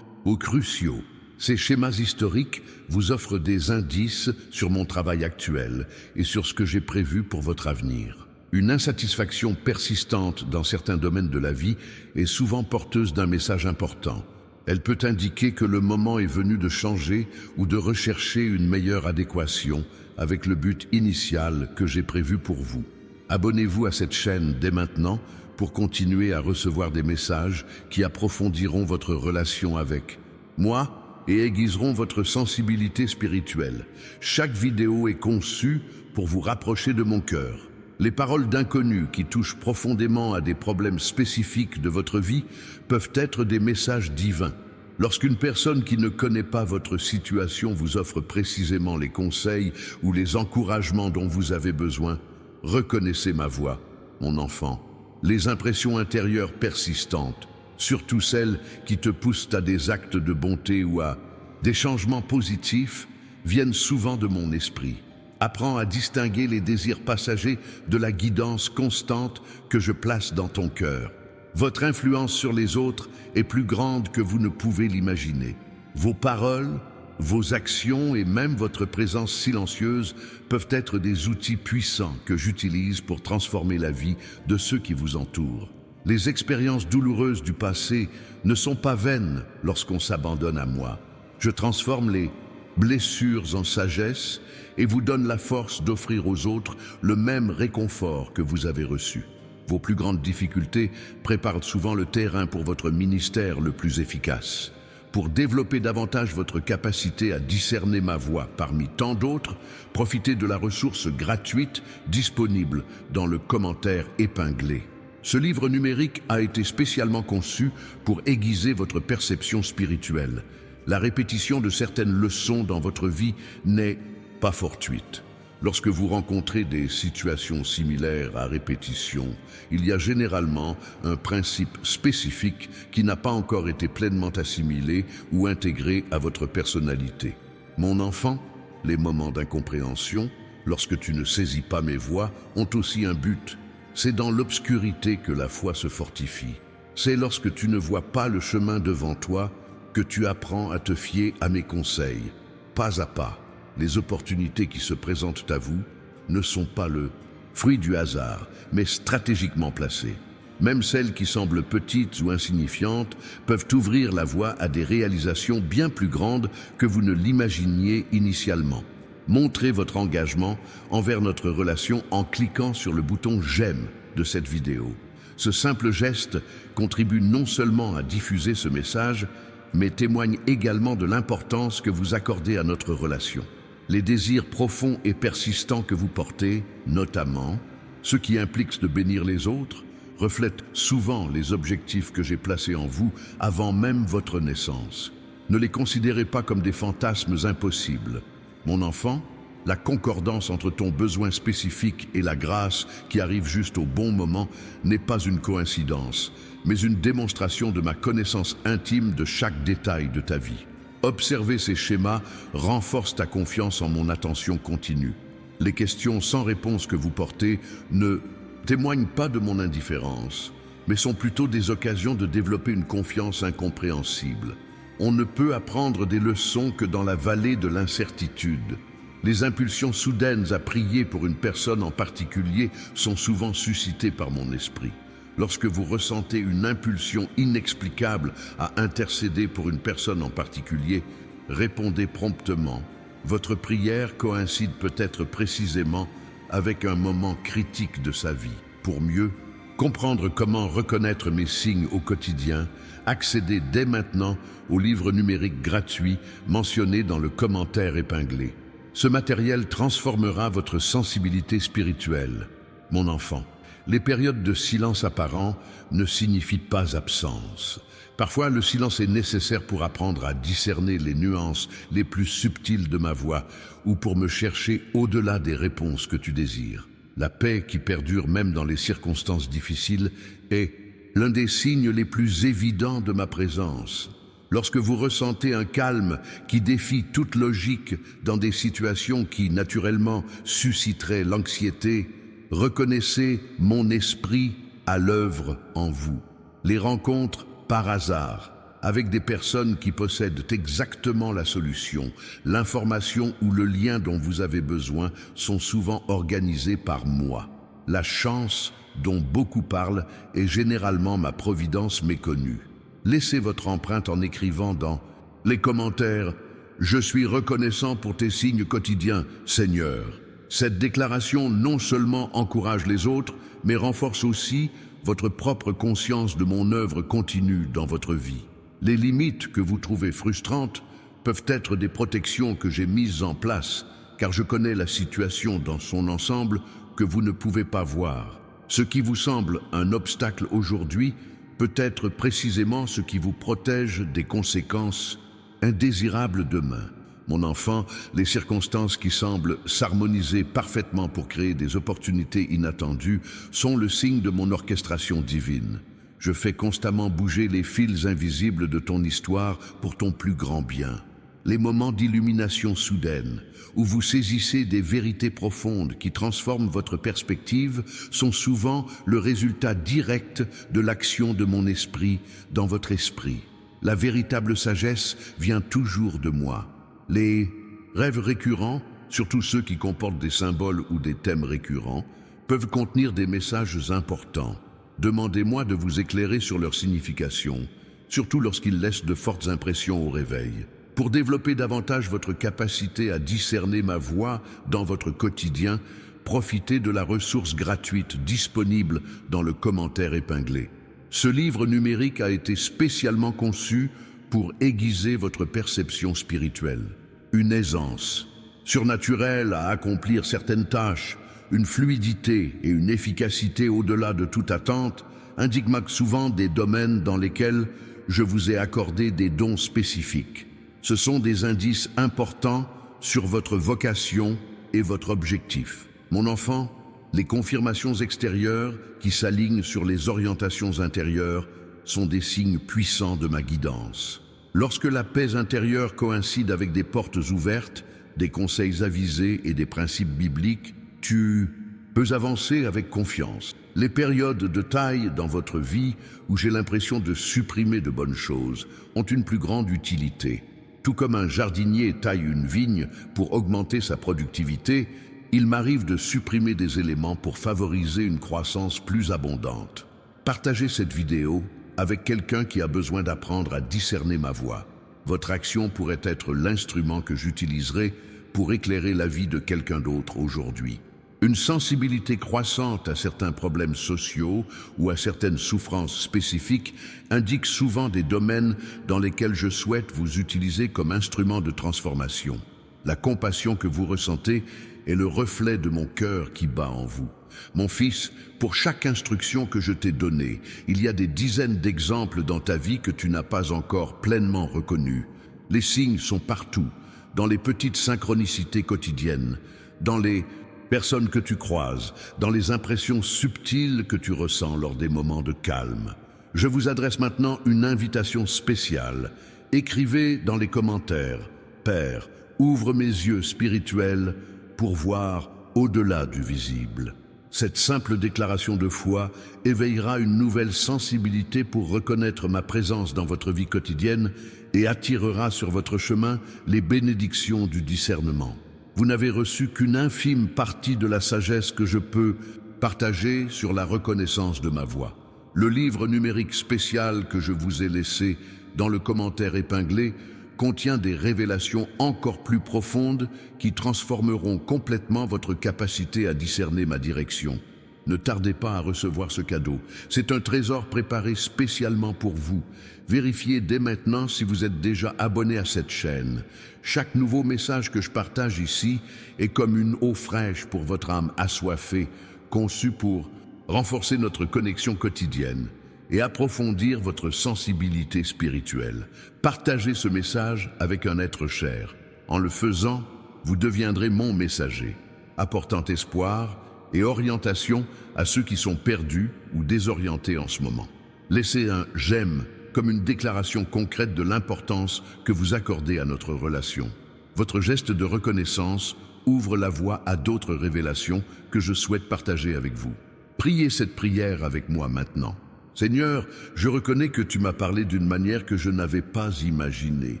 cruciaux. Ces schémas historiques vous offrent des indices sur mon travail actuel et sur ce que j'ai prévu pour votre avenir. Une insatisfaction persistante dans certains domaines de la vie est souvent porteuse d'un message important. Elle peut indiquer que le moment est venu de changer ou de rechercher une meilleure adéquation avec le but initial que j'ai prévu pour vous. Abonnez-vous à cette chaîne dès maintenant pour continuer à recevoir des messages qui approfondiront votre relation avec moi et aiguiseront votre sensibilité spirituelle. Chaque vidéo est conçue pour vous rapprocher de mon cœur. Les paroles d'inconnus qui touchent profondément à des problèmes spécifiques de votre vie peuvent être des messages divins. Lorsqu'une personne qui ne connaît pas votre situation vous offre précisément les conseils ou les encouragements dont vous avez besoin, reconnaissez ma voix, mon enfant. Les impressions intérieures persistantes, surtout celles qui te poussent à des actes de bonté ou à des changements positifs, viennent souvent de mon esprit. Apprends à distinguer les désirs passagers de la guidance constante que je place dans ton cœur. Votre influence sur les autres est plus grande que vous ne pouvez l'imaginer. Vos paroles, vos actions et même votre présence silencieuse peuvent être des outils puissants que j'utilise pour transformer la vie de ceux qui vous entourent. Les expériences douloureuses du passé ne sont pas vaines lorsqu'on s'abandonne à moi. Je transforme les blessures en sagesse et vous donne la force d'offrir aux autres le même réconfort que vous avez reçu. Vos plus grandes difficultés préparent souvent le terrain pour votre ministère le plus efficace. Pour développer davantage votre capacité à discerner ma voix parmi tant d'autres, profitez de la ressource gratuite disponible dans le commentaire épinglé. Ce livre numérique a été spécialement conçu pour aiguiser votre perception spirituelle. La répétition de certaines leçons dans votre vie n'est pas fortuite. Lorsque vous rencontrez des situations similaires à répétition, il y a généralement un principe spécifique qui n'a pas encore été pleinement assimilé ou intégré à votre personnalité. Mon enfant, les moments d'incompréhension, lorsque tu ne saisis pas mes voies, ont aussi un but. C'est dans l'obscurité que la foi se fortifie. C'est lorsque tu ne vois pas le chemin devant toi que tu apprends à te fier à mes conseils, pas à pas. Les opportunités qui se présentent à vous ne sont pas le fruit du hasard, mais stratégiquement placées. Même celles qui semblent petites ou insignifiantes peuvent ouvrir la voie à des réalisations bien plus grandes que vous ne l'imaginiez initialement. Montrez votre engagement envers notre relation en cliquant sur le bouton « J'aime » de cette vidéo. Ce simple geste contribue non seulement à diffuser ce message, mais témoigne également de l'importance que vous accordez à notre relation. Les désirs profonds et persistants que vous portez, notamment ceux qui impliquent de bénir les autres, reflètent souvent les objectifs que j'ai placés en vous avant même votre naissance. Ne les considérez pas comme des fantasmes impossibles. Mon enfant, la concordance entre ton besoin spécifique et la grâce qui arrive juste au bon moment n'est pas une coïncidence, mais une démonstration de ma connaissance intime de chaque détail de ta vie. Observer ces schémas renforce ta confiance en mon attention continue. Les questions sans réponse que vous portez ne témoignent pas de mon indifférence, mais sont plutôt des occasions de développer une confiance incompréhensible. On ne peut apprendre des leçons que dans la vallée de l'incertitude. Les impulsions soudaines à prier pour une personne en particulier sont souvent suscitées par mon esprit. Lorsque vous ressentez une impulsion inexplicable à intercéder pour une personne en particulier, répondez promptement. Votre prière coïncide peut-être précisément avec un moment critique de sa vie. Pour mieux comprendre comment reconnaître mes signes au quotidien, accédez dès maintenant au livre numérique gratuit mentionné dans le commentaire épinglé. Ce matériel transformera votre sensibilité spirituelle. Mon enfant, Les périodes de silence apparent ne signifient pas absence. Parfois, le silence est nécessaire pour apprendre à discerner les nuances les plus subtiles de ma voix ou pour me chercher au-delà des réponses que tu désires. La paix qui perdure même dans les circonstances difficiles est l'un des signes les plus évidents de ma présence. Lorsque vous ressentez un calme qui défie toute logique dans des situations qui, naturellement, susciteraient l'anxiété, reconnaissez mon esprit à l'œuvre en vous. Les rencontres par hasard avec des personnes qui possèdent exactement la solution, l'information ou le lien dont vous avez besoin sont souvent organisés par moi. La chance dont beaucoup parlent est généralement ma providence méconnue. Laissez votre empreinte en écrivant dans les commentaires « Je suis reconnaissant pour tes signes quotidiens, Seigneur ». Cette déclaration non seulement encourage les autres, mais renforce aussi votre propre conscience de mon œuvre continue dans votre vie. Les limites que vous trouvez frustrantes peuvent être des protections que j'ai mises en place, car je connais la situation dans son ensemble que vous ne pouvez pas voir. Ce qui vous semble un obstacle aujourd'hui peut être précisément ce qui vous protège des conséquences indésirables demain. Mon enfant, les circonstances qui semblent s'harmoniser parfaitement pour créer des opportunités inattendues sont le signe de mon orchestration divine. Je fais constamment bouger les fils invisibles de ton histoire pour ton plus grand bien. Les moments d'illumination soudaine, où vous saisissez des vérités profondes qui transforment votre perspective, sont souvent le résultat direct de l'action de mon esprit dans votre esprit. La véritable sagesse vient toujours de moi. Les rêves récurrents, surtout ceux qui comportent des symboles ou des thèmes récurrents, peuvent contenir des messages importants. Demandez-moi de vous éclairer sur leur signification, surtout lorsqu'ils laissent de fortes impressions au réveil. Pour développer davantage votre capacité à discerner ma voix dans votre quotidien, profitez de la ressource gratuite disponible dans le commentaire épinglé. Ce livre numérique a été spécialement conçu pour aiguiser votre perception spirituelle. Une aisance surnaturelle à accomplir certaines tâches, une fluidité et une efficacité au-delà de toute attente indiquent souvent des domaines dans lesquels je vous ai accordé des dons spécifiques. Ce sont des indices importants sur votre vocation et votre objectif. Mon enfant, les confirmations extérieures qui s'alignent sur les orientations intérieures sont des signes puissants de ma guidance. Lorsque la paix intérieure coïncide avec des portes ouvertes, des conseils avisés et des principes bibliques, tu peux avancer avec confiance. Les périodes de taille dans votre vie où j'ai l'impression de supprimer de bonnes choses ont une plus grande utilité. Tout comme un jardinier taille une vigne pour augmenter sa productivité, il m'arrive de supprimer des éléments pour favoriser une croissance plus abondante. Partagez cette vidéo avec quelqu'un qui a besoin d'apprendre à discerner ma voix. Votre action pourrait être l'instrument que j'utiliserai pour éclairer la vie de quelqu'un d'autre aujourd'hui. Une sensibilité croissante à certains problèmes sociaux ou à certaines souffrances spécifiques indique souvent des domaines dans lesquels je souhaite vous utiliser comme instrument de transformation. La compassion que vous ressentez est le reflet de mon cœur qui bat en vous. Mon fils, pour chaque instruction que je t'ai donnée, il y a des dizaines d'exemples dans ta vie que tu n'as pas encore pleinement reconnus. Les signes sont partout, dans les petites synchronicités quotidiennes, dans les personnes que tu croises, dans les impressions subtiles que tu ressens lors des moments de calme. Je vous adresse maintenant une invitation spéciale. Écrivez dans les commentaires « Père, ouvre mes yeux spirituels pour voir au-delà du visible ». Cette simple déclaration de foi éveillera une nouvelle sensibilité pour reconnaître ma présence dans votre vie quotidienne et attirera sur votre chemin les bénédictions du discernement. Vous n'avez reçu qu'une infime partie de la sagesse que je peux partager sur la reconnaissance de ma voix. Le livre numérique spécial que je vous ai laissé dans le commentaire épinglé contient des révélations encore plus profondes qui transformeront complètement votre capacité à discerner ma direction. Ne tardez pas à recevoir ce cadeau. C'est un trésor préparé spécialement pour vous. Vérifiez dès maintenant si vous êtes déjà abonné à cette chaîne. Chaque nouveau message que je partage ici est comme une eau fraîche pour votre âme assoiffée, conçue pour renforcer notre connexion quotidienne et approfondir votre sensibilité spirituelle. Partagez ce message avec un être cher. En le faisant, vous deviendrez mon messager, apportant espoir et orientation à ceux qui sont perdus ou désorientés en ce moment. Laissez un « j'aime » comme une déclaration concrète de l'importance que vous accordez à notre relation. Votre geste de reconnaissance ouvre la voie à d'autres révélations que je souhaite partager avec vous. Priez cette prière avec moi maintenant. Seigneur, je reconnais que tu m'as parlé d'une manière que je n'avais pas imaginée.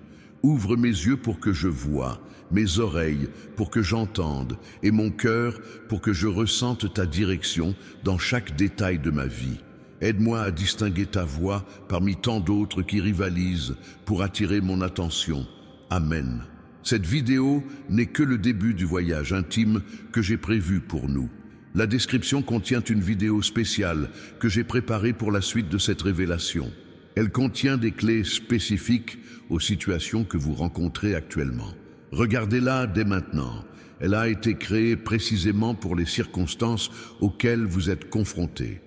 Ouvre mes yeux pour que je voie, mes oreilles pour que j'entende et mon cœur pour que je ressente ta direction dans chaque détail de ma vie. Aide-moi à distinguer ta voix parmi tant d'autres qui rivalisent pour attirer mon attention. Amen. Cette vidéo n'est que le début du voyage intime que j'ai prévu pour nous. La description contient une vidéo spéciale que j'ai préparée pour la suite de cette révélation. Elle contient des clés spécifiques aux situations que vous rencontrez actuellement. Regardez-la dès maintenant. Elle a été créée précisément pour les circonstances auxquelles vous êtes confrontés.